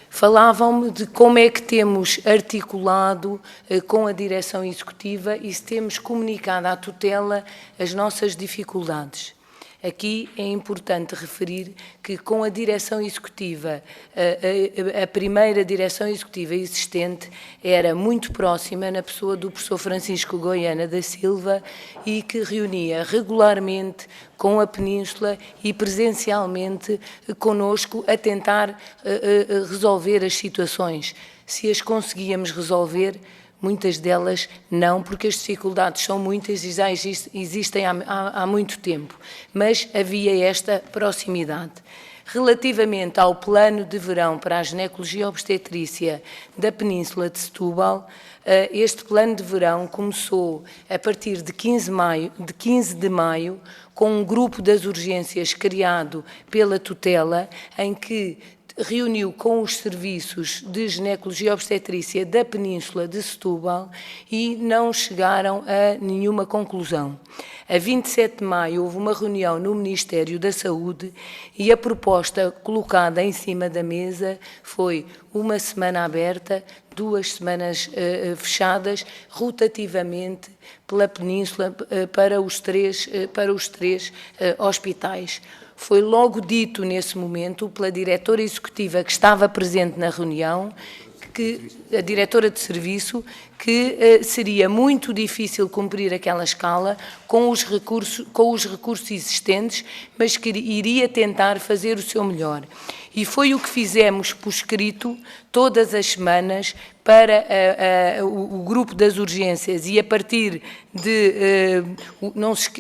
Falavam-me de como é que temos articulado com a direção executiva e se temos comunicado à tutela as nossas dificuldades. Aqui é importante referir que com a direção executiva, a primeira direção executiva existente era muito próxima na pessoa do professor Francisco Goiana da Silva e que reunia regularmente com a Península e presencialmente conosco a tentar resolver as situações. Se as conseguíamos resolver, muitas delas não, porque as dificuldades são muitas e já existem há muito tempo, mas havia esta proximidade. Relativamente ao plano de verão para a ginecologia obstetrícia da Península de Setúbal, este plano de verão começou a partir de 15 de maio, com um grupo das urgências criado pela tutela, em que reuniu com os serviços de ginecologia e obstetrícia da Península de Setúbal e não chegaram a nenhuma conclusão. A 27 de maio houve uma reunião no Ministério da Saúde e a proposta colocada em cima da mesa foi uma semana aberta, 2 semanas fechadas, rotativamente pela Península para os três hospitais. Foi logo dito nesse momento pela diretora executiva que estava presente na reunião, que a diretora de serviço, que seria muito difícil cumprir aquela escala com os recursos existentes, mas que iria tentar fazer o seu melhor. E foi o que fizemos por escrito todas as semanas para o grupo das urgências e a partir de,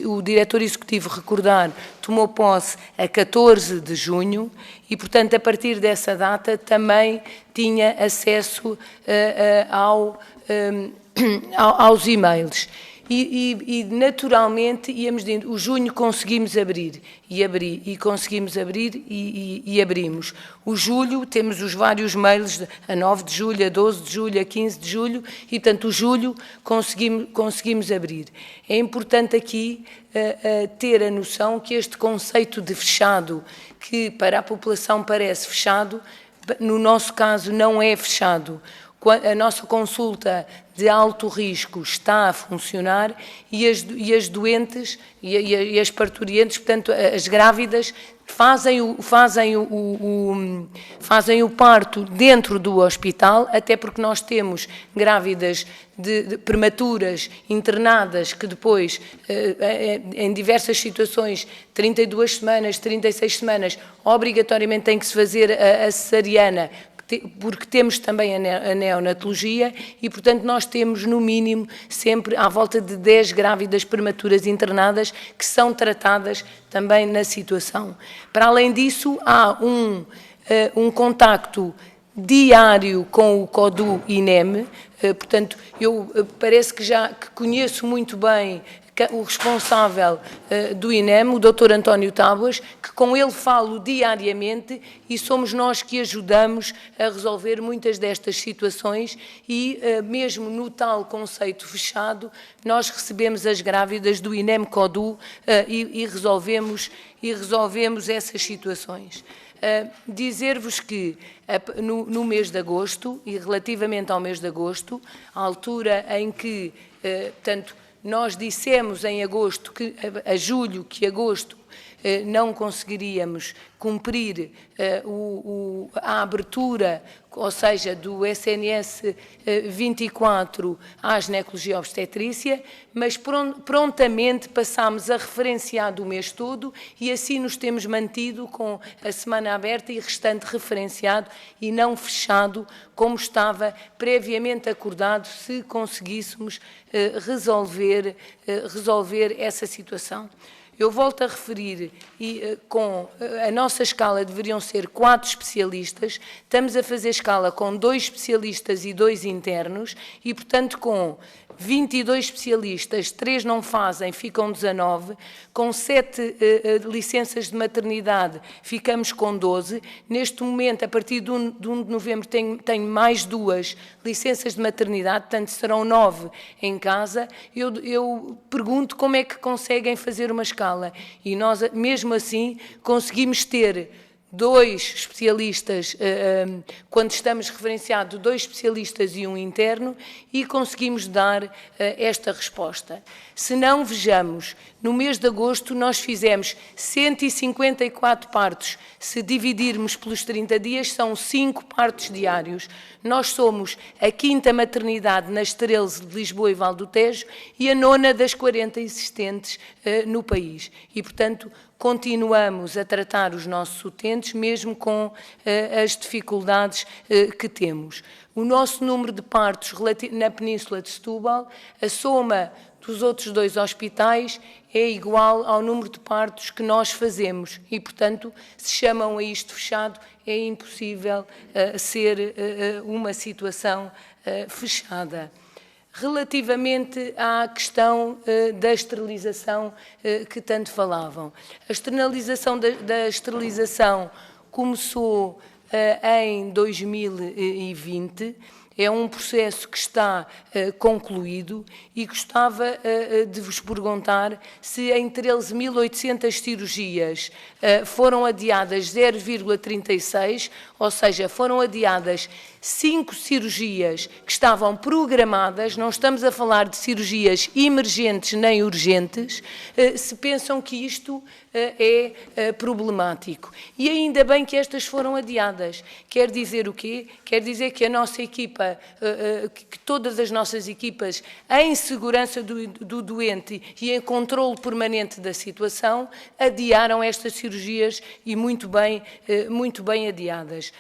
o diretor executivo recordar, tomou posse a 14 de junho e, portanto, a partir dessa data também tinha acesso aos e-mails. E naturalmente íamos dizendo, o junho conseguimos abrir e conseguimos abrir e abrimos. O julho temos os vários mails a 9 de julho, a 12 de julho, a 15 de julho e, portanto, o julho conseguimos abrir. É importante aqui ter a noção que este conceito de fechado, que para a população parece fechado, no nosso caso não é fechado. A nossa consulta de alto risco está a funcionar e as doentes e as parturientes, portanto, as grávidas, fazem o parto dentro do hospital, até porque nós temos grávidas prematuras, internadas, que depois, em diversas situações, 32 semanas, 36 semanas, obrigatoriamente tem que se fazer a cesariana, porque temos também a neonatologia e, portanto, nós temos, no mínimo, sempre à volta de 10 grávidas prematuras internadas que são tratadas também na situação. Para além disso, há um contacto diário com o CODU-INEM, portanto, parece que conheço muito bem o responsável do INEM, o Dr. António Tábuas, que com ele falo diariamente e somos nós que ajudamos a resolver muitas destas situações e mesmo no tal conceito fechado, nós recebemos as grávidas do INEM-CODU e resolvemos essas situações. Dizer-vos que no mês de agosto, e relativamente ao mês de agosto, a altura em que, portanto, nós dissemos em agosto, a julho, que agosto não conseguiríamos cumprir a abertura, ou seja, do SNS 24 à ginecologia e obstetrícia, mas prontamente passámos a referenciar do mês todo e assim nos temos mantido com a semana aberta e restante referenciado e não fechado, como estava previamente acordado, se conseguíssemos resolver essa situação. Eu volto a referir, com a nossa escala deveriam ser 4 especialistas, estamos a fazer escala com 2 especialistas e 2 internos e, portanto, com 22 especialistas, 3 não fazem, ficam 19, com 7 licenças de maternidade ficamos com 12, neste momento, a partir de 1 de novembro, tenho mais 2 licenças de maternidade, portanto serão 9 em casa. Eu pergunto como é que conseguem fazer uma escala e nós, mesmo assim, conseguimos ter 2 especialistas, quando estamos referenciados, 2 especialistas e 1 interno, e conseguimos dar esta resposta. Se não, vejamos, no mês de agosto nós fizemos 154 partos, se dividirmos pelos 30 dias são 5 partos diários. Nós somos a 5ª maternidade nas 13 de Lisboa e Val do Tejo e a 9ª das 40 existentes no país. E, portanto, continuamos a tratar os nossos utentes, mesmo com as dificuldades que temos. O nosso número de partos na Península de Setúbal, a soma dos outros 2 hospitais, é igual ao número de partos que nós fazemos e, portanto, se chamam a isto fechado, é impossível ser uma situação fechada. Relativamente à questão da esterilização que tanto falavam. A externalização da esterilização começou em 2020. É um processo que está concluído e gostava de vos perguntar se em 13.800 cirurgias foram adiadas 0,36, ou seja, foram adiadas 5 cirurgias que estavam programadas, não estamos a falar de cirurgias emergentes nem urgentes, se pensam que isto é problemático. E ainda bem que estas foram adiadas. Quer dizer o quê? Quer dizer que a nossa equipa, que todas as nossas equipas, em segurança do doente e em controle permanente da situação, adiaram estas cirurgias e muito bem adiadas.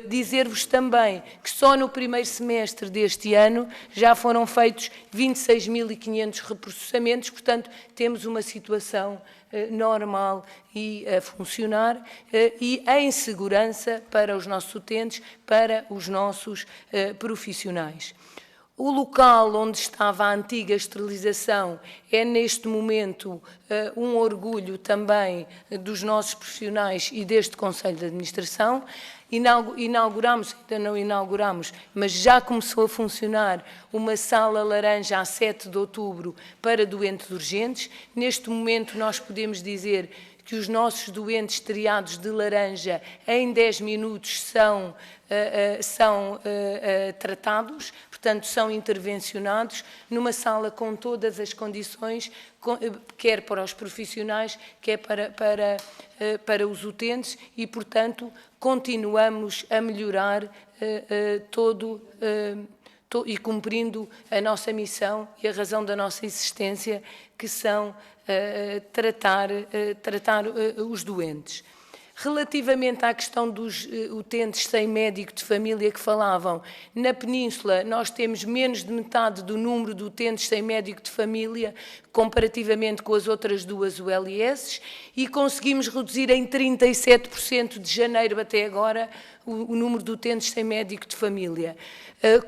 Dizer-vos também que só no primeiro semestre deste ano já foram feitos 26.500 reprocessamentos, portanto, temos uma situação normal e a funcionar e em segurança para os nossos utentes, para os nossos profissionais. O local onde estava a antiga esterilização é, neste momento, um orgulho também dos nossos profissionais e deste Conselho de Administração. Inauguramos, ainda não inauguramos, mas já começou a funcionar uma sala laranja a 7 de outubro para doentes urgentes. Neste momento nós podemos dizer que os nossos doentes triados de laranja em 10 minutos são tratados, portanto são intervencionados numa sala com todas as condições, quer para os profissionais, quer para os utentes e, portanto, continuamos a melhorar e cumprindo a nossa missão e a razão da nossa existência, que são tratar os doentes. Relativamente à questão dos utentes sem médico de família que falavam, na Península nós temos menos de metade do número de utentes sem médico de família comparativamente com as outras duas ULS e conseguimos reduzir em 37% de janeiro até agora o número de utentes sem médico de família.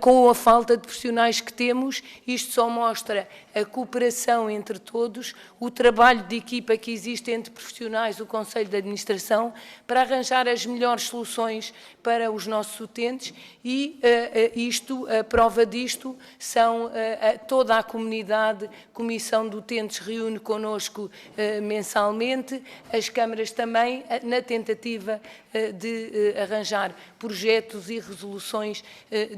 Com a falta de profissionais que temos, isto só mostra a cooperação entre todos, o trabalho de equipa que existe entre profissionais, o Conselho de Administração, para arranjar as melhores soluções para os nossos utentes e a prova disto são toda a comunidade, Comissão de Utentes reúne connosco mensalmente, as câmaras também, na tentativa de arranjar projetos e resoluções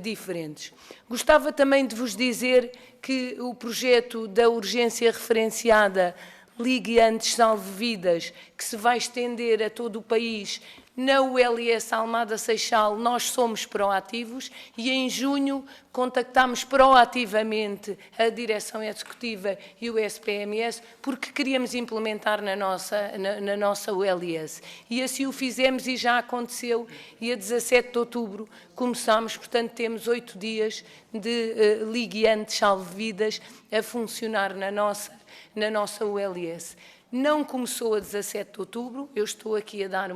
diferentes. Gostava também de vos dizer que o projeto da urgência referenciada Ligue Antes Salve Vidas, que se vai estender a todo o país, na ULS Almada Seixal nós somos proativos e em junho contactámos proativamente a Direção Executiva e o SPMS porque queríamos implementar na nossa ULS. E assim o fizemos e já aconteceu e a 17 de outubro começámos, portanto temos 8 dias de Ligue Antes Salve Vidas a funcionar na nossa ULS. Não começou a 17 de outubro, eu estou aqui a dar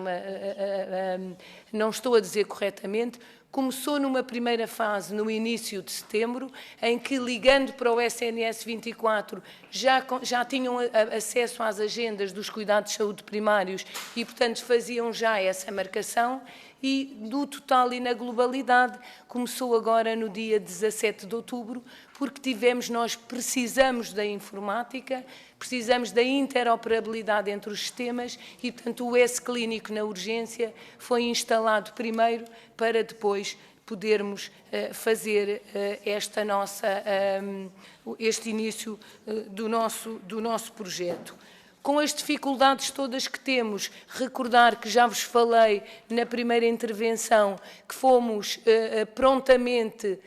não estou a dizer corretamente, começou numa primeira fase no início de setembro, em que ligando para o SNS 24 já tinham acesso às agendas dos cuidados de saúde primários e, portanto, faziam já essa marcação. E, no total e na globalidade, começou agora no dia 17 de outubro, porque nós precisamos da informática, precisamos da interoperabilidade entre os sistemas e, portanto, o S-Clínico na urgência foi instalado primeiro para depois podermos fazer este início do nosso projeto. Com as dificuldades todas que temos, recordar que já vos falei na primeira intervenção que fomos prontamente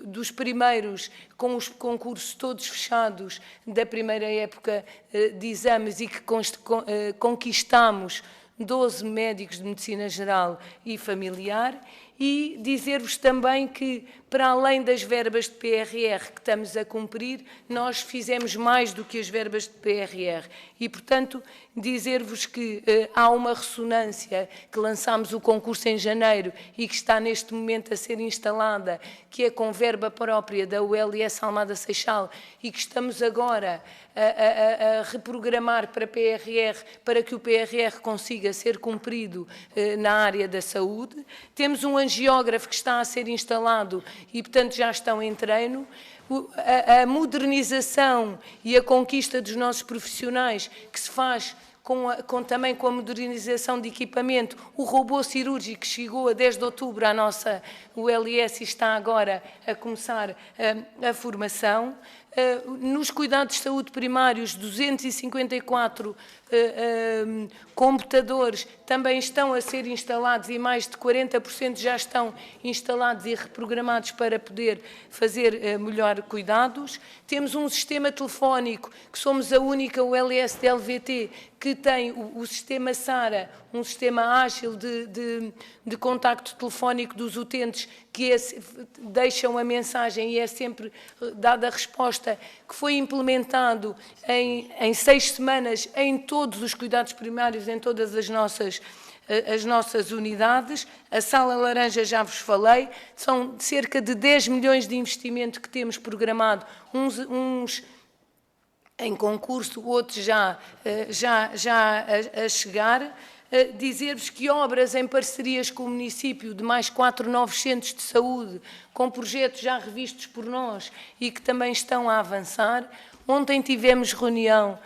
dos primeiros, com os concursos todos fechados da primeira época de exames e que conquistamos 12 médicos de medicina geral e familiar e dizer-vos também que, para além das verbas de PRR que estamos a cumprir, nós fizemos mais do que as verbas de PRR. E, portanto, dizer-vos que há uma ressonância, que lançámos o concurso em janeiro e que está neste momento a ser instalada, que é com verba própria da ULS Almada Seixal, e que estamos agora a reprogramar para PRR, para que o PRR consiga ser cumprido na área da saúde. Temos um angiógrafo que está a ser instalado e, portanto, já estão em treino. A modernização e a conquista dos nossos profissionais, que se faz também com a modernização de equipamento. O robô cirúrgico que chegou a 10 de outubro à nossa ULS e está agora a começar a formação. Nos cuidados de saúde primários, 254 computadores também estão a ser instalados e mais de 40% já estão instalados e reprogramados para poder fazer melhor cuidados. Temos um sistema telefónico, que somos a única ULS de LVT que tem o sistema SARA, um sistema ágil de contacto telefónico dos utentes, que deixam a mensagem e é sempre dada a resposta, que foi implementado em 6 semanas em todos os cuidados primários, em todas as nossas unidades. A Sala Laranja já vos falei, são cerca de 10 milhões de investimento que temos programado, uns em concurso, outros já a chegar. Dizer-vos que obras em parcerias com o município de mais 4 novos centros de saúde, com projetos já revistos por nós e que também estão a avançar. Ontem tivemos reunião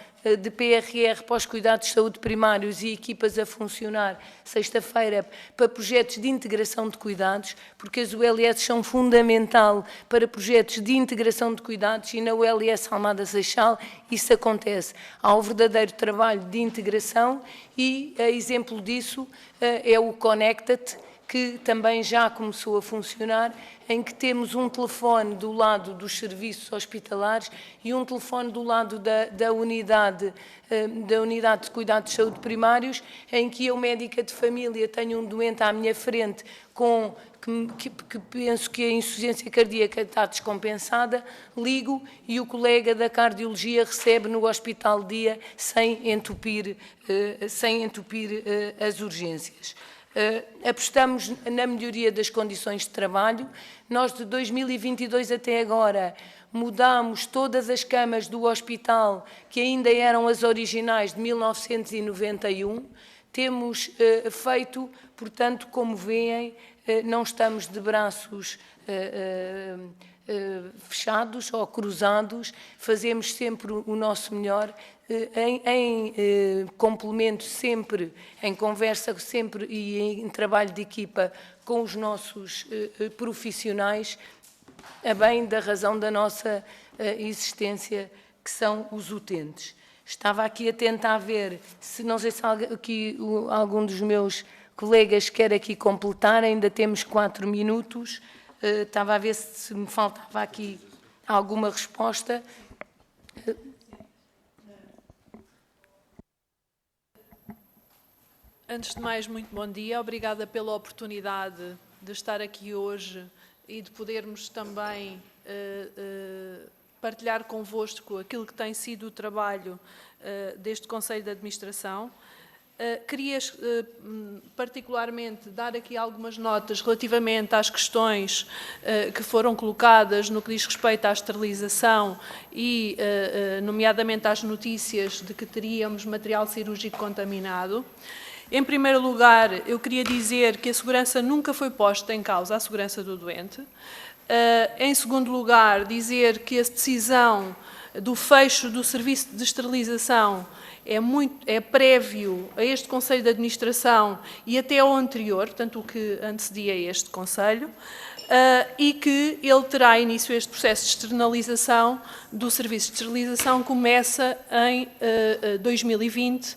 de PRR para os cuidados de saúde primários e equipas a funcionar, sexta-feira, para projetos de integração de cuidados, porque as ULS são fundamental para projetos de integração de cuidados e na ULS Almada Seixal isso acontece. Há um verdadeiro trabalho de integração e exemplo disso é o Connected, que também já começou a funcionar, em que temos um telefone do lado dos serviços hospitalares e um telefone do lado da unidade de cuidados de saúde primários, em que eu, médica de família, tenho um doente à minha frente que penso que a insuficiência cardíaca está descompensada, ligo e o colega da cardiologia recebe no hospital dia sem entupir as urgências. Apostamos na melhoria das condições de trabalho. Nós, de 2022 até agora, mudámos todas as camas do hospital, que ainda eram as originais de 1991. Temos feito, portanto, como veem, não estamos de braços fechados ou cruzados, fazemos sempre o nosso melhor, em complemento sempre, em conversa sempre e em trabalho de equipa com os nossos profissionais, a bem da razão da nossa existência, que são os utentes. Estava aqui a tentar ver, não sei se algum dos meus colegas quer aqui completar, ainda temos 4 minutos, estava a ver se me faltava aqui alguma resposta. Antes de mais, muito bom dia. Obrigada pela oportunidade de estar aqui hoje e de podermos também partilhar convosco aquilo que tem sido o trabalho deste Conselho de Administração. Queria particularmente dar aqui algumas notas relativamente às questões que foram colocadas no que diz respeito à esterilização e, nomeadamente, às notícias de que teríamos material cirúrgico contaminado. Em primeiro lugar, eu queria dizer que a segurança nunca foi posta em causa, a segurança do doente. Em segundo lugar, dizer que a decisão do fecho do serviço de esterilização é prévio a este Conselho de Administração e até ao anterior, portanto, o que antecedia este Conselho, e que ele terá início este processo de externalização do serviço de esterilização, começa em 2020,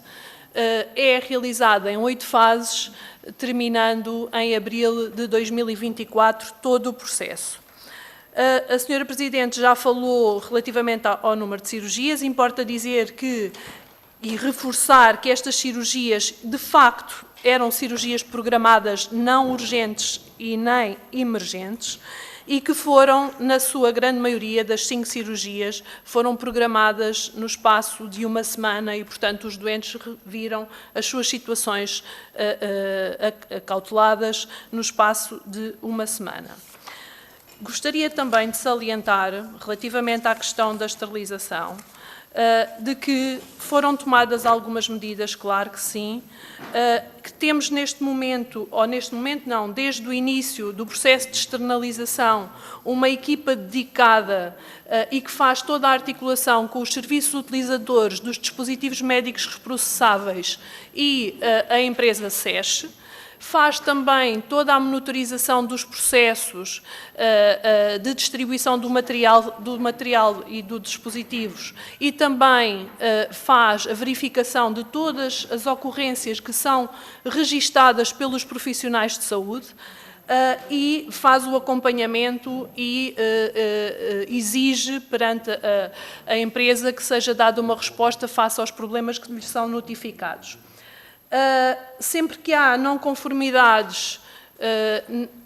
é realizada em 8 fases, terminando em abril de 2024 todo o processo. A Sra. Presidente já falou relativamente ao número de cirurgias. Importa dizer que, e reforçar que estas cirurgias, de facto, eram cirurgias programadas não urgentes e nem emergentes, e que foram, na sua grande maioria das 5 cirurgias, foram programadas no espaço de uma semana e, portanto, os doentes viram as suas situações acauteladas no espaço de uma semana. Gostaria também de salientar, relativamente à questão da esterilização, de que foram tomadas algumas medidas, claro que sim, que temos neste momento, ou neste momento não, desde o início do processo de externalização, uma equipa dedicada e que faz toda a articulação com os serviços utilizadores dos dispositivos médicos processáveis e a empresa SES. Faz também toda a monitorização dos processos de distribuição do material e dos dispositivos e também faz a verificação de todas as ocorrências que são registadas pelos profissionais de saúde e faz o acompanhamento e exige perante a empresa que seja dada uma resposta face aos problemas que lhes são notificados. Sempre que há não conformidades,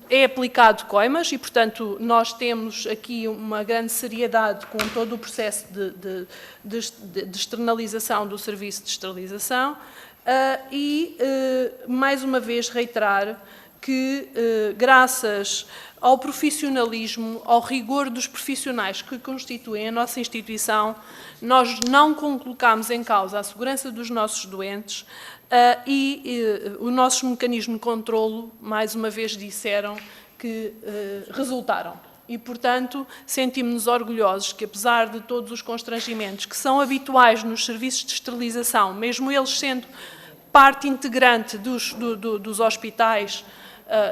é aplicado coimas e, portanto, nós temos aqui uma grande seriedade com todo o processo de externalização do serviço de esterilização e, mais uma vez, reiterar que, graças ao profissionalismo, ao rigor dos profissionais que constituem a nossa instituição, nós não colocámos em causa a segurança dos nossos doentes e os nossos mecanismos de controlo, mais uma vez, disseram que resultaram. E, portanto, sentimos-nos orgulhosos que, apesar de todos os constrangimentos que são habituais nos serviços de esterilização, mesmo eles sendo parte integrante dos hospitais,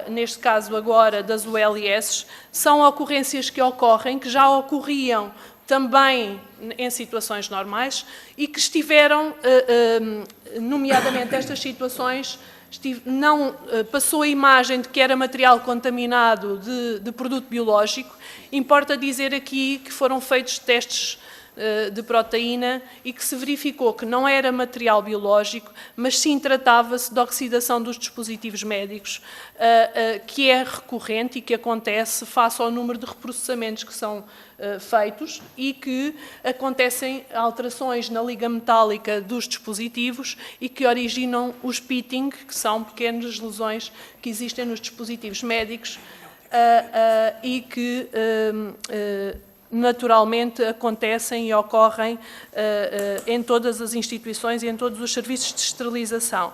neste caso agora das ULS, são ocorrências que ocorrem, que já ocorriam também em situações normais e que estiveram, nomeadamente estas situações, não passou a imagem de que era material contaminado de produto biológico. Importa dizer aqui que foram feitos testes de proteína e que se verificou que não era material biológico, mas sim tratava-se de oxidação dos dispositivos médicos, que é recorrente e que acontece face ao número de reprocessamentos que são feitos e que acontecem alterações na liga metálica dos dispositivos e que originam os pitting, que são pequenas lesões que existem nos dispositivos médicos e que naturalmente acontecem e ocorrem em todas as instituições e em todos os serviços de esterilização.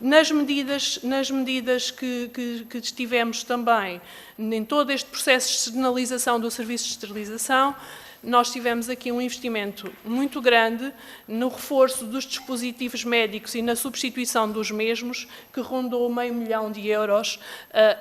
Nas medidas que estivemos também, em todo este processo de externalização do serviço de esterilização, nós tivemos aqui um investimento muito grande no reforço dos dispositivos médicos e na substituição dos mesmos, que rondou €500 mil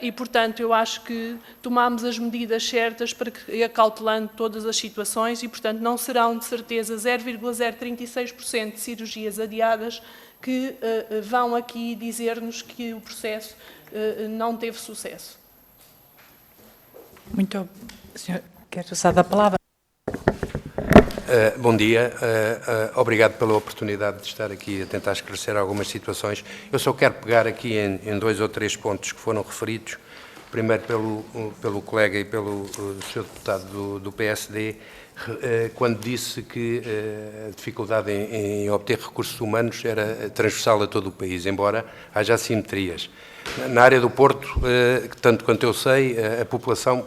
e, portanto, eu acho que tomámos as medidas certas para que, acautelando todas as situações e, portanto, não serão, de certeza, 0,036% de cirurgias adiadas que vão aqui dizer-nos que o processo não teve sucesso. Muito. Senhor, quer usar da palavra? Bom dia, obrigado pela oportunidade de estar aqui a tentar esclarecer algumas situações. Eu só quero pegar aqui em 2 ou 3 pontos que foram referidos, primeiro pelo colega e pelo Sr. Deputado do PSD, quando disse que a dificuldade em obter recursos humanos era transversal a todo o país, embora haja assimetrias. Na área do Porto, tanto quanto eu sei, a população,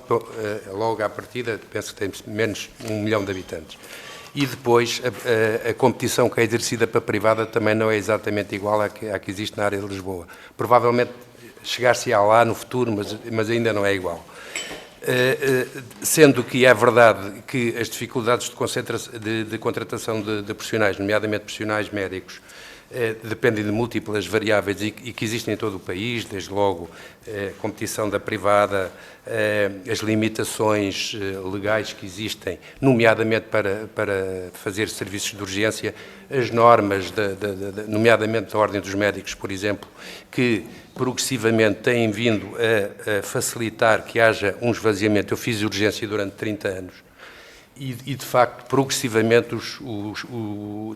logo à partida, penso que tem menos de 1 milhão de habitantes. E depois, a competição que é exercida para a privada também não é exatamente igual à que existe na área de Lisboa. Provavelmente chegar-se-á lá no futuro, mas ainda não é igual. Sendo que é verdade que as dificuldades de contratação de profissionais, nomeadamente profissionais médicos, dependem de múltiplas variáveis e que existem em todo o país, desde logo a competição da privada, as limitações legais que existem, nomeadamente para fazer serviços de urgência, as normas, nomeadamente da Ordem dos Médicos, por exemplo, que progressivamente têm vindo a facilitar que haja um esvaziamento. Eu fiz urgência durante 30 anos de facto, progressivamente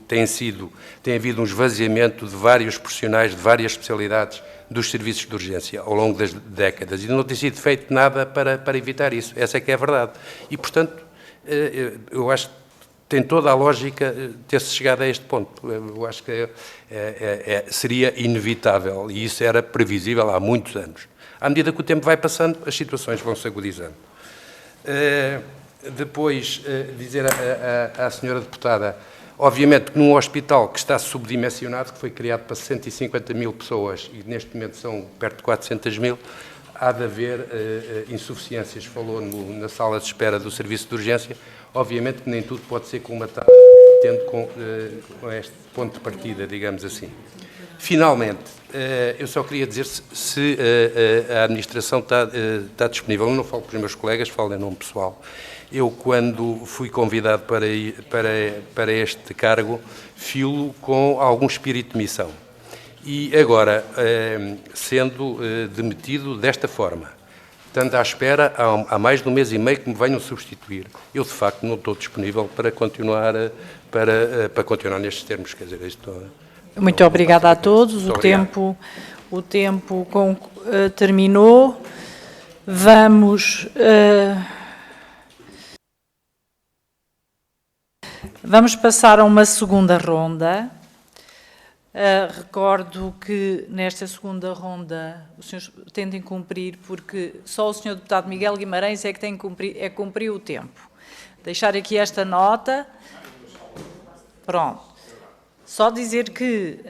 tem havido um esvaziamento de vários profissionais de várias especialidades dos serviços de urgência ao longo das décadas e não tem sido feito nada para evitar isso. Essa é que é a verdade. E, portanto, eu acho que tem toda a lógica ter-se chegado a este ponto. Eu acho que seria inevitável e isso era previsível há muitos anos. À medida que o tempo vai passando, as situações vão se agudizando. Depois, dizer à senhora deputada, obviamente que num hospital que está subdimensionado, que foi criado para 150 mil pessoas e neste momento são perto de 400 mil, há de haver insuficiências. Falou na sala de espera do serviço de urgência. Obviamente que nem tudo pode ser colmatado tendo com este ponto de partida, digamos assim. Finalmente, eu só queria dizer se a administração está disponível. Eu não falo para os meus colegas, falo em nome pessoal. Eu, quando fui convidado para este cargo, filo com algum espírito de missão. E agora, sendo demitido desta forma, estando à espera há mais de um mês e meio que me venham substituir, eu, de facto, não estou disponível para continuar, para continuar nestes termos. Quer dizer, isto... Muito obrigada a todos. O tempo terminou. Vamos passar a uma segunda ronda. Recordo que nesta segunda ronda os senhores tentem cumprir, porque só o senhor deputado Miguel Guimarães é que tem que cumprir o tempo. Deixar aqui esta nota. Pronto. Só dizer que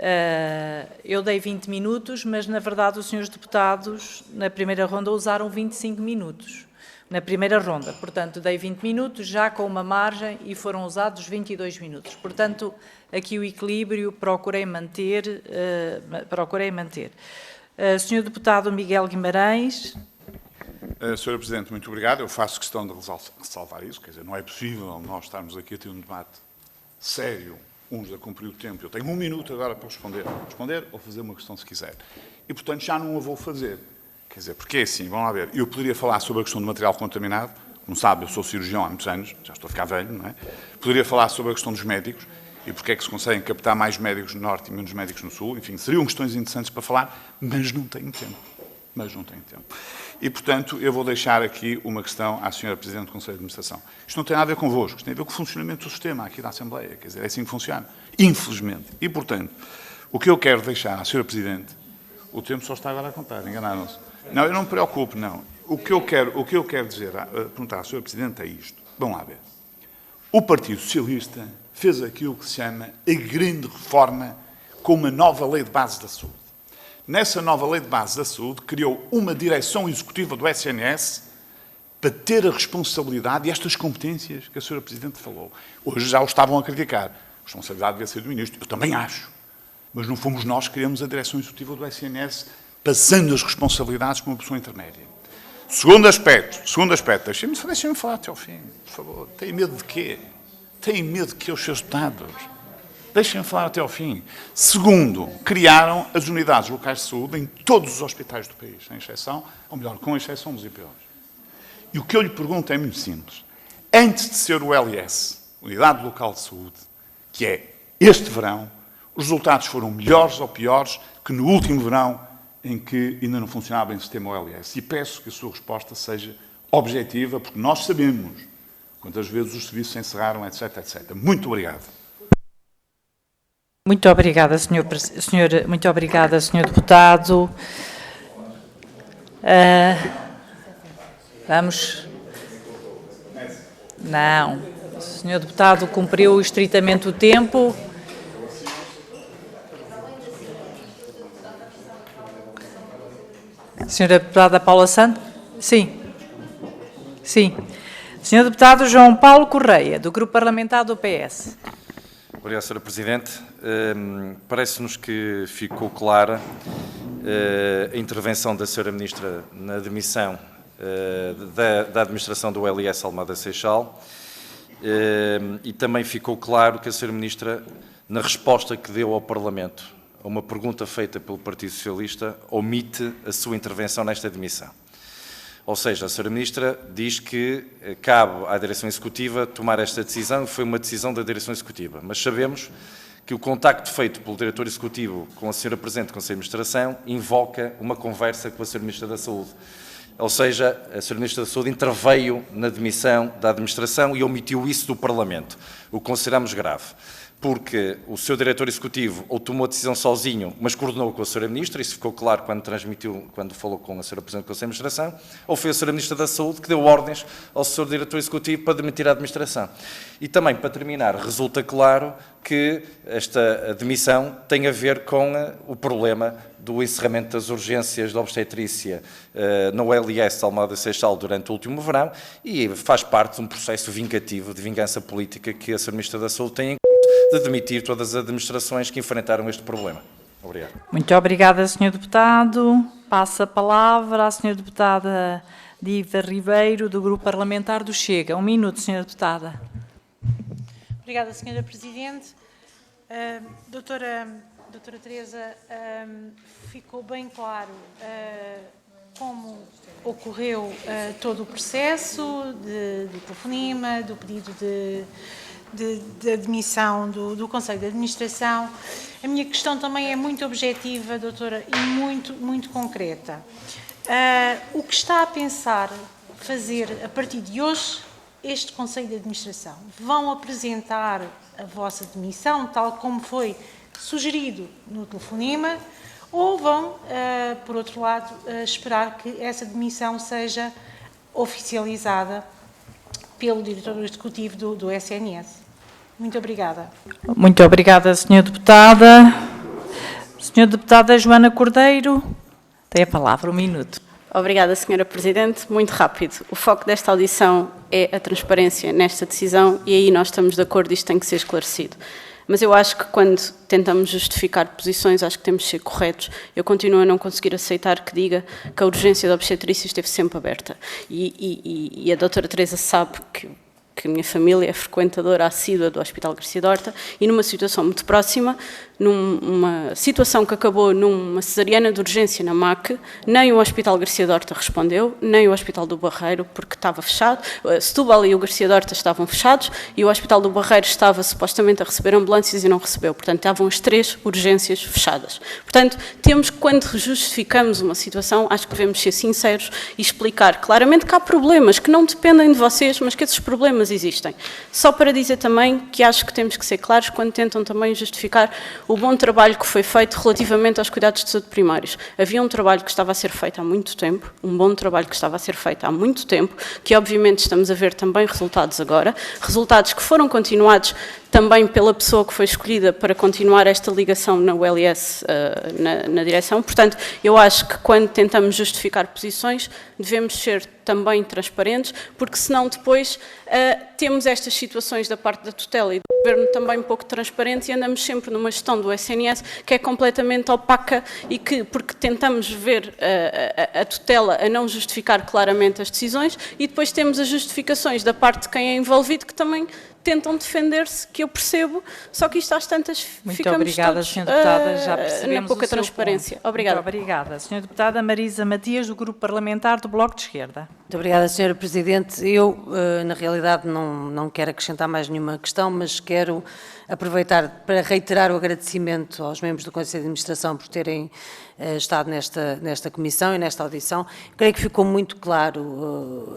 eu dei 20 minutos, mas na verdade os senhores deputados na primeira ronda usaram 25 minutos. Na primeira ronda, portanto, dei 20 minutos, já com uma margem, e foram usados 22 minutos. Portanto, aqui o equilíbrio procurei manter. Senhor Deputado Miguel Guimarães. Senhora Presidente, muito obrigado. Eu faço questão de ressalvar isso, quer dizer, não é possível nós estarmos aqui a ter um debate sério, uns a cumprir o tempo. Eu tenho 1 minuto agora para responder ou fazer uma questão se quiser. E, portanto, já não a vou fazer. Quer dizer, porque é assim, vamos lá ver, eu poderia falar sobre a questão do material contaminado, como sabe, eu sou cirurgião há muitos anos, já estou a ficar velho, não é? Poderia falar sobre a questão dos médicos e porque é que se conseguem captar mais médicos no Norte e menos médicos no Sul, enfim, seriam questões interessantes para falar, mas não tenho tempo. E, portanto, eu vou deixar aqui uma questão à Sra. Presidente do Conselho de Administração. Isto não tem nada a ver convosco, isto tem a ver com o funcionamento do sistema aqui da Assembleia, quer dizer, é assim que funciona, infelizmente. E, portanto, o que eu quero deixar à Sra. Presidente, o tempo só está agora a contar, enganaram-se. Não, eu não me preocupo, não. O que eu quero dizer, perguntar à Sra. Presidente é isto. Vamos lá ver. O Partido Socialista fez aquilo que se chama a grande reforma com uma nova lei de base da saúde. Nessa nova lei de base da saúde, criou uma direção executiva do SNS para ter a responsabilidade e estas competências que a Sra. Presidente falou. Hoje já o estavam a criticar. A responsabilidade devia ser do Ministro. Eu também acho. Mas não fomos nós que criamos a direção executiva do SNS passando as responsabilidades para uma pessoa intermédia. Segundo aspecto, deixem-me falar até ao fim, por favor. Têm medo de quê? Têm medo de quê os seus deputados? Deixem-me falar até ao fim. Segundo, criaram as unidades locais de saúde em todos os hospitais do país, sem exceção, ou melhor, com exceção dos IPOs. E o que eu lhe pergunto é muito simples. Antes de ser o LS, Unidade Local de Saúde, que é este verão, os resultados foram melhores ou piores que no último verão, em que ainda não funcionava bem o sistema OLS. E peço que a sua resposta seja objetiva, porque nós sabemos quantas vezes os serviços se encerraram, etc, etc. Muito obrigado. Muito obrigada, senhor deputado. Vamos. Não. O senhor deputado cumpriu estritamente o tempo. Senhora deputada Paula Santos? Sim. Senhor deputado João Paulo Correia, do Grupo Parlamentar do PS. Obrigado, Sra. Presidente. Parece-nos que ficou clara a intervenção da Sra. Ministra na demissão da administração do LS Almada Seixal e também ficou claro que a Sra. Ministra, na resposta que deu ao Parlamento a uma pergunta feita pelo Partido Socialista, omite a sua intervenção nesta demissão. Ou seja, a Sra. Ministra diz que cabe à Direção Executiva tomar esta decisão e foi uma decisão da Direção Executiva. Mas sabemos que o contacto feito pelo Diretor Executivo com a Sra. Presidente do Conselho de Administração invoca uma conversa com a Sra. Ministra da Saúde. Ou seja, a Sra. Ministra da Saúde interveio na demissão da Administração e omitiu isso do Parlamento, o que consideramos grave. Porque o seu diretor executivo ou tomou a decisão sozinho, mas coordenou com a Sra. Ministra, isso ficou claro quando falou com a Sra. Presidente do Conselho de Administração, ou foi a Sra. Ministra da Saúde que deu ordens ao seu diretor executivo para demitir a administração. E também, para terminar, resulta claro que esta demissão tem a ver com o problema do encerramento das urgências de obstetrícia na OLS de Almada Seixal durante o último verão e faz parte de um processo vingativo, de vingança política que a Sra. Ministra da Saúde tem de demitir todas as administrações que enfrentaram este problema. Obrigado. Muito obrigada, Sr. Deputado. Passo a palavra à Sra. Deputada Diva Ribeiro, do Grupo Parlamentar do Chega. 1 minuto, Sra. Deputada. Obrigada, Sra. Presidente. Doutora Teresa, ficou bem claro como ocorreu todo o processo de telefonema, do pedido de admissão do Conselho de Administração. A minha questão também é muito objetiva, doutora, e muito concreta. O que está a pensar fazer a partir de hoje este Conselho de Administração? Vão apresentar a vossa demissão, tal como foi sugerido no telefonema, ou vão, por outro lado, esperar que essa demissão seja oficializada pelo diretor executivo do SNS? Muito obrigada. Muito obrigada, Sra. Deputada. Sra. Deputada Joana Cordeiro, tem a palavra, 1 minuto. Obrigada, Sra. Presidente. Muito rápido. O foco desta audição é a transparência nesta decisão e aí nós estamos de acordo, isto tem que ser esclarecido. Mas eu acho que quando tentamos justificar posições, acho que temos de ser corretos. Eu continuo a não conseguir aceitar que diga que a urgência de obstetrícia esteve sempre aberta. E a doutora Teresa sabe que a minha família é frequentadora assídua do Hospital Garcia Dorta e numa situação muito próxima, numa situação que acabou numa cesariana de urgência na MAC, nem o Hospital Garcia Dorta respondeu, nem o Hospital do Barreiro, porque estava fechado. Setúbal e o Garcia Dorta estavam fechados e o Hospital do Barreiro estava supostamente a receber ambulâncias e não recebeu. Portanto, estavam as 3 urgências fechadas. Portanto, temos que, quando justificamos uma situação, acho que devemos ser sinceros e explicar claramente que há problemas que não dependem de vocês, mas que esses problemas existem. Só para dizer também que acho que temos que ser claros quando tentam também justificar o bom trabalho que foi feito relativamente aos cuidados de saúde primários. Havia um trabalho que estava a ser feito há muito tempo, um bom trabalho que estava a ser feito há muito tempo, que obviamente estamos a ver também resultados agora, resultados que foram continuados também pela pessoa que foi escolhida para continuar esta ligação na ULS, na direção. Portanto, eu acho que quando tentamos justificar posições, devemos ser também transparentes, porque senão depois temos estas situações da parte da tutela e do Governo também pouco transparentes e andamos sempre numa gestão do SNS que é completamente opaca e que, porque tentamos ver a tutela a não justificar claramente as decisões e depois temos as justificações da parte de quem é envolvido que também tentam defender-se, que eu percebo, só que isto às tantas muito ficamos obrigada, todos Sra. Deputada, já percebemos na pouca o seu transparência. ponto. Obrigada. Muito obrigada. Sra. Deputada Marisa Matias, do Grupo Parlamentar do Bloco de Esquerda. Muito obrigada, Sra. Presidente. Eu, na realidade, não quero acrescentar mais nenhuma questão, mas quero aproveitar para reiterar o agradecimento aos membros do Conselho de Administração por terem estado nesta comissão e nesta audição. Creio que ficou muito claro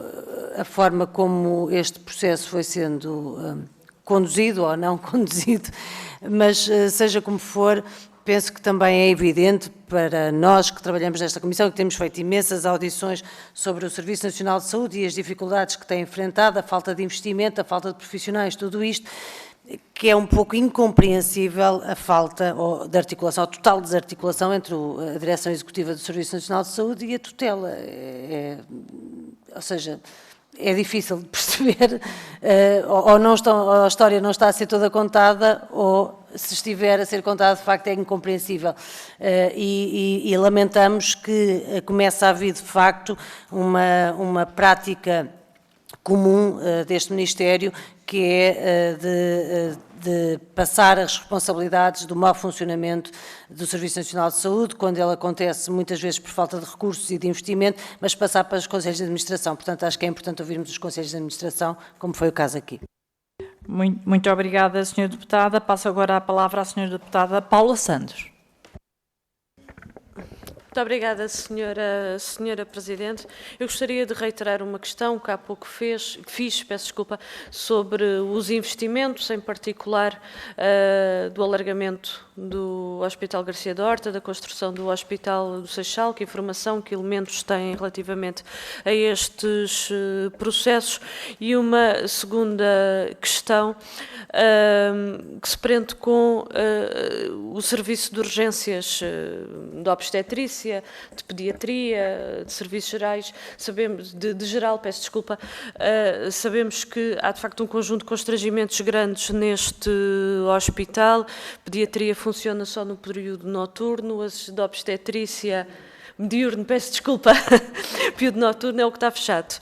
a forma como este processo foi sendo conduzido ou não conduzido, mas seja como for, penso que também é evidente para nós que trabalhamos nesta comissão, que temos feito imensas audições sobre o Serviço Nacional de Saúde e as dificuldades que tem enfrentado, a falta de investimento, a falta de profissionais, tudo isto, que é um pouco incompreensível a falta de articulação, a total desarticulação entre a Direção Executiva do Serviço Nacional de Saúde e a tutela. Ou seja, é difícil de perceber, ou a história não está a ser toda contada, ou se estiver a ser contada, de facto, é incompreensível. E lamentamos que comece a haver, de facto, uma prática comum deste Ministério que é de passar as responsabilidades do mau funcionamento do Serviço Nacional de Saúde, quando ele acontece muitas vezes por falta de recursos e de investimento, mas passar para os Conselhos de Administração. Portanto, acho que é importante ouvirmos os Conselhos de Administração, como foi o caso aqui. Muito obrigada, Sra. Deputada. Passo agora a palavra à Sra. Deputada Paula Santos. Muito obrigada, senhora Presidente. Eu gostaria de reiterar uma questão que há pouco fiz, peço desculpa, sobre os investimentos, em particular do alargamento do Hospital Garcia de Horta, da construção do Hospital do Seixal, que informação, que elementos têm relativamente a estes processos. E uma segunda questão que se prende com o serviço de urgências da obstetrícia, de pediatria, de serviços gerais, sabemos, de geral, peço desculpa, sabemos que há de facto um conjunto de constrangimentos grandes neste hospital. Pediatria funciona só no período noturno, as de obstetrícia diurno, peço desculpa, período noturno é o que está fechado.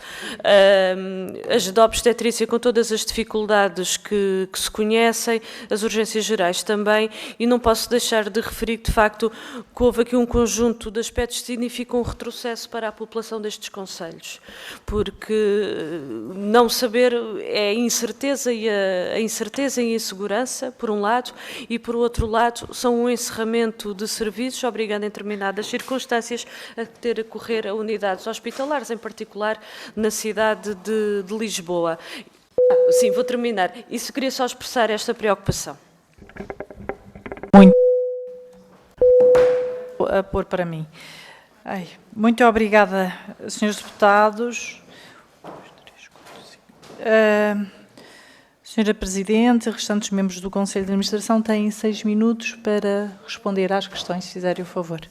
As de obstetrícia com todas as dificuldades que se conhecem, as urgências gerais também, e não posso deixar de referir que, de facto, que houve aqui um conjunto de aspectos que significam um retrocesso para a população destes concelhos, porque não saber é a incerteza e a incerteza e a insegurança, por um lado, e por outro lado, são um encerramento de serviços, obrigando em determinadas circunstâncias a ter a correr a unidades hospitalares, em particular na cidade de Lisboa. Sim, vou terminar. Isso queria só expressar esta preocupação. A pôr para mim. Muito obrigada, senhores deputados. Senhora Presidente, restantes membros do Conselho de Administração têm 6 minutos para responder às questões, se fizerem o favor.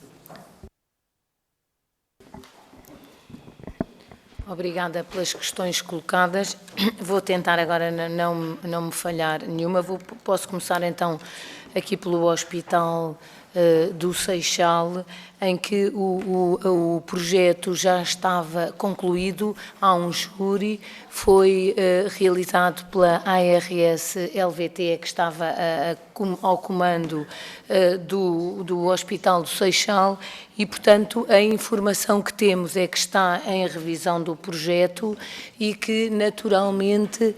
Obrigada pelas questões colocadas. Vou tentar agora não me falhar nenhuma. Posso começar então aqui pelo Hospital do Seixal, em que o projeto já estava concluído, há um júri, foi realizado pela ARS LVT, que estava ao comando do Hospital do Seixal, e, portanto, a informação que temos é que está em revisão do projeto e que, naturalmente,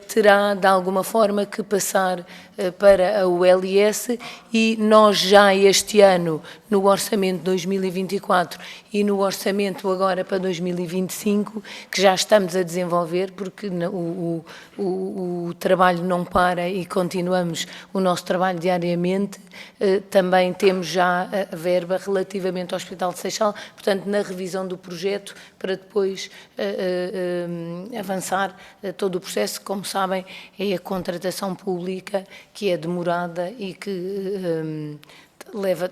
terá, de alguma forma, que passar para a ULS, e nós já este ano, no Orçamento de 2024 e no Orçamento agora para 2025, que já estamos a desenvolver, porque o trabalho não para e continuamos o nosso trabalho diariamente, também temos já a verba relativamente ao Hospital de Seixal, portanto, na revisão do projeto, para depois avançar todo o processo. Como sabem, é a contratação pública que é demorada e que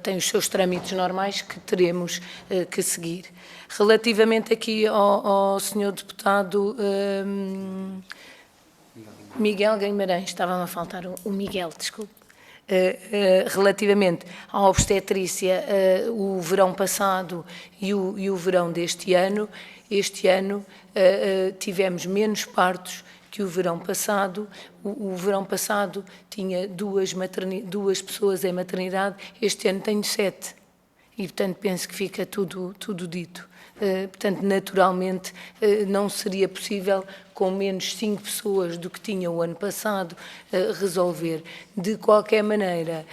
tem os seus trâmites normais que teremos que seguir. Relativamente aqui ao senhor deputado Miguel Guimarães, estava-me a faltar o Miguel, desculpe. Relativamente à obstetrícia, o verão passado e o verão deste ano, este ano tivemos menos partos que o verão passado. O verão passado tinha duas pessoas em maternidade, este ano tenho 7. E, portanto, penso que fica tudo dito. Portanto, naturalmente, não seria possível, com menos 5 pessoas do que tinha o ano passado, resolver. De qualquer maneira,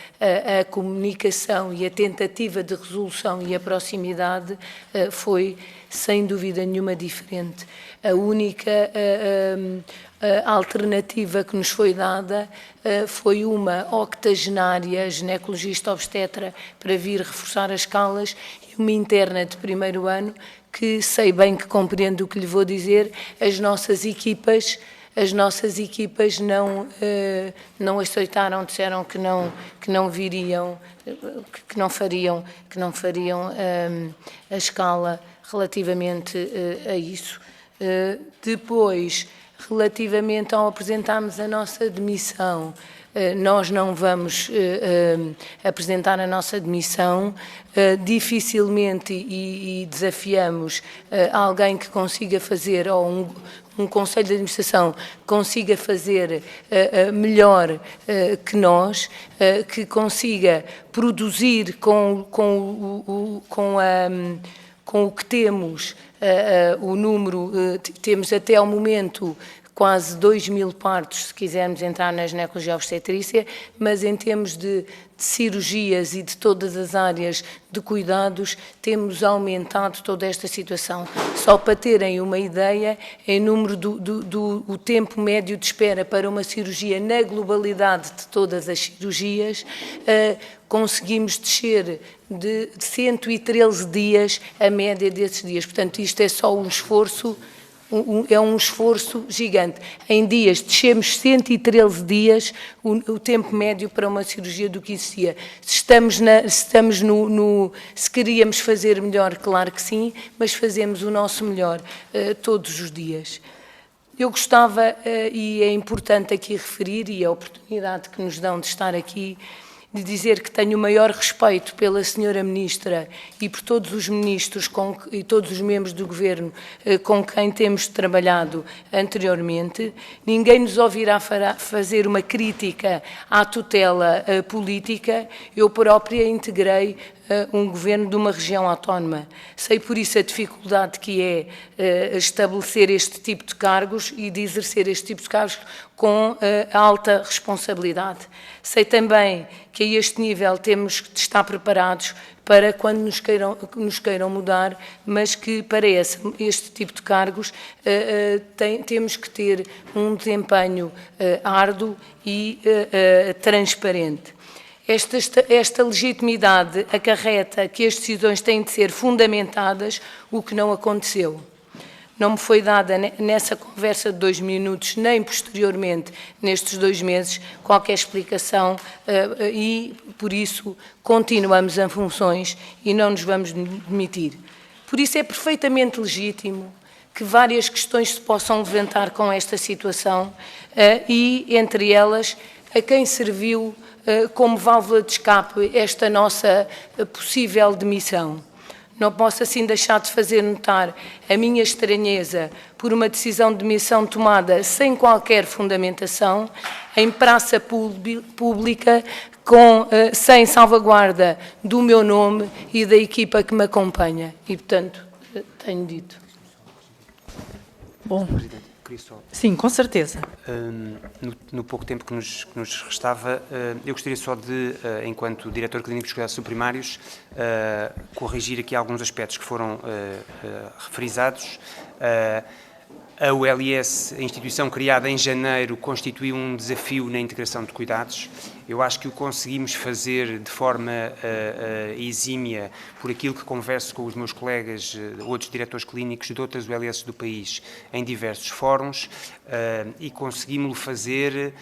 a comunicação e a tentativa de resolução e a proximidade foi, sem dúvida nenhuma, diferente. A única alternativa que nos foi dada foi uma octogenária ginecologista obstetra para vir reforçar as escalas e uma interna de primeiro ano, que sei bem que compreendo o que lhe vou dizer. As nossas equipas não aceitaram, disseram que não viriam, que não fariam a escala relativamente a isso. Depois, relativamente ao apresentarmos a nossa demissão. Nós não vamos apresentar a nossa demissão, dificilmente e desafiamos alguém que consiga fazer, ou um Conselho de Administração consiga fazer melhor que nós, que consiga produzir com o que temos, o número, temos até ao momento quase 2.000 partos, se quisermos entrar na ginecologia e obstetrícia, mas em termos de cirurgias e de todas as áreas de cuidados, temos aumentado toda esta situação. Só para terem uma ideia, em número do tempo médio de espera para uma cirurgia na globalidade de todas as cirurgias, conseguimos descer de 113 dias a média desses dias. Portanto, isto é só um esforço, é um esforço gigante. Em dias, descemos 113 dias o tempo médio para uma cirurgia do que existia. Se queríamos fazer melhor, claro que sim, mas fazemos o nosso melhor todos os dias. Eu gostava, e é importante aqui referir, e a oportunidade que nos dão de estar aqui, de dizer que tenho o maior respeito pela senhora Ministra e por todos os ministros e todos os membros do Governo com quem temos trabalhado anteriormente. Ninguém nos ouvirá fazer uma crítica à tutela política. Eu própria integrei um governo de uma região autónoma. Sei por isso a dificuldade que é estabelecer este tipo de cargos e de exercer este tipo de cargos com alta responsabilidade. Sei também que a este nível temos de estar preparados para quando nos queiram mudar, mas que para este tipo de cargos temos que ter um desempenho árduo e transparente. Esta legitimidade acarreta que as decisões têm de ser fundamentadas, o que não aconteceu. Não me foi dada nessa conversa de 2 minutos, nem posteriormente, nestes 2 meses, qualquer explicação e, por isso, continuamos em funções e não nos vamos demitir. Por isso é perfeitamente legítimo que várias questões se possam levantar com esta situação e, entre elas, a quem serviu como válvula de escape esta nossa possível demissão. Não posso assim deixar de fazer notar a minha estranheza por uma decisão de demissão tomada sem qualquer fundamentação, em praça pública, sem salvaguarda do meu nome e da equipa que me acompanha. E, portanto, tenho dito. Bom, sim, com certeza. No pouco tempo que nos restava, eu gostaria só de, enquanto diretor clínico dos cuidados subprimários, corrigir aqui alguns aspectos que foram referizados. A ULS, a instituição criada em janeiro, constituiu um desafio na integração de cuidados. Eu acho que o conseguimos fazer de forma exímia, por aquilo que converso com os meus colegas, outros diretores clínicos de outras ULS do país, em diversos fóruns, e conseguimos-lo fazer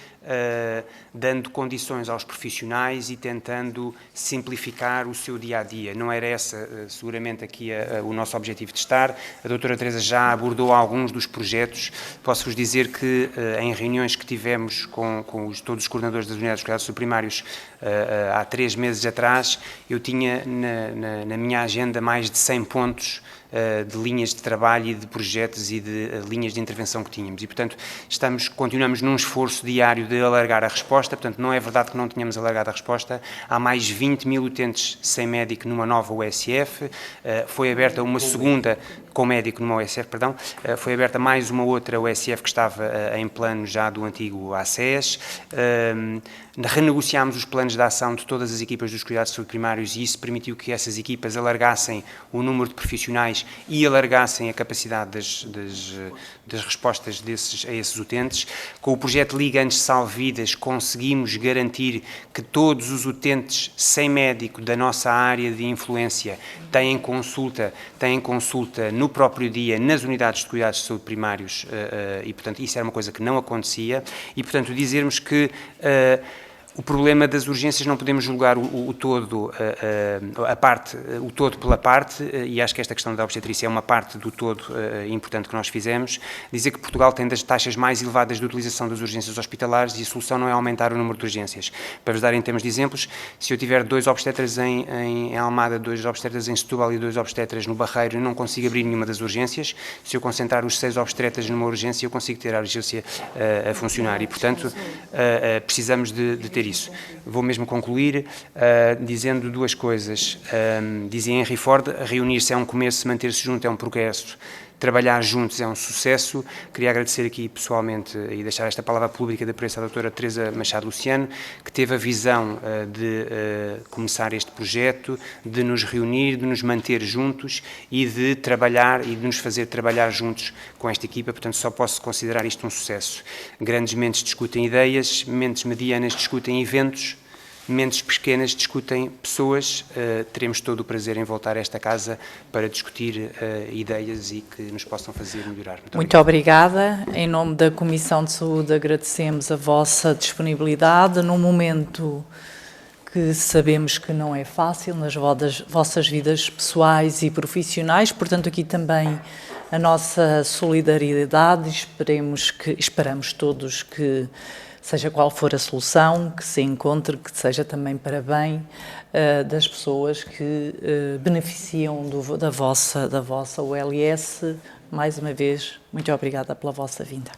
dando condições aos profissionais e tentando simplificar o seu dia-a-dia. Não era essa, seguramente, aqui o nosso objetivo de estar. A doutora Teresa já abordou alguns dos projetos. Posso-vos dizer que em reuniões que tivemos com todos os coordenadores das unidades de cuidados subprimários há 3 meses atrás, eu tinha na minha agenda mais de 100 pontos de linhas de trabalho e de projetos e de linhas de intervenção que tínhamos. E, portanto, continuamos num esforço diário de alargar a resposta. Portanto, não é verdade que não tenhamos alargado a resposta. Há mais 20.000 utentes sem médico numa nova USF. Foi aberta uma segunda, com médico numa USF, perdão. Foi aberta mais uma outra USF que estava em plano já do antigo ACES. Renegociámos os planos de ação de todas as equipas dos cuidados subprimários e isso permitiu que essas equipas alargassem o número de profissionais e alargassem a capacidade das respostas a esses utentes. Com o projeto Liga Antes Salve Vidas conseguimos garantir que todos os utentes sem médico da nossa área de influência têm consulta no próprio dia nas unidades de cuidados de saúde primários e, portanto, isso era uma coisa que não acontecia e, portanto, dizermos que O problema das urgências, não podemos julgar o todo, o todo pela parte, e acho que esta questão da obstetrícia é uma parte do todo importante que nós fizemos. Dizer que Portugal tem das taxas mais elevadas de utilização das urgências hospitalares e a solução não é aumentar o número de urgências. Para vos dar em termos de exemplos, se eu tiver 2 obstetras em Almada, 2 obstetras em Setúbal e 2 obstetras no Barreiro, eu não consigo abrir nenhuma das urgências. Se eu concentrar os 6 obstetras numa urgência, eu consigo ter a urgência a funcionar e, portanto, precisamos de ter isso. Vou mesmo concluir dizendo 2 coisas. Dizia Henry Ford, reunir-se é um começo, manter-se junto é um progresso, trabalhar juntos é um sucesso. Queria agradecer aqui pessoalmente e deixar esta palavra pública da presença da doutora Teresa Machado Luciano, que teve a visão de começar este projeto, de nos reunir, de nos manter juntos e de trabalhar e de nos fazer trabalhar juntos com esta equipa. Portanto, só posso considerar isto um sucesso. Grandes mentes discutem ideias, mentes medianas discutem eventos, mentes pequenas discutem pessoas. Teremos todo o prazer em voltar a esta casa para discutir ideias e que nos possam fazer melhorar. Muito obrigada. Em nome da Comissão de Saúde, agradecemos a vossa disponibilidade num momento que sabemos que não é fácil nas vossas vidas pessoais e profissionais. Portanto, aqui também a nossa solidariedade. Esperamos todos que, seja qual for a solução, que se encontre, que seja também para bem das pessoas que beneficiam da vossa OLS. Mais uma vez, muito obrigada pela vossa vinda.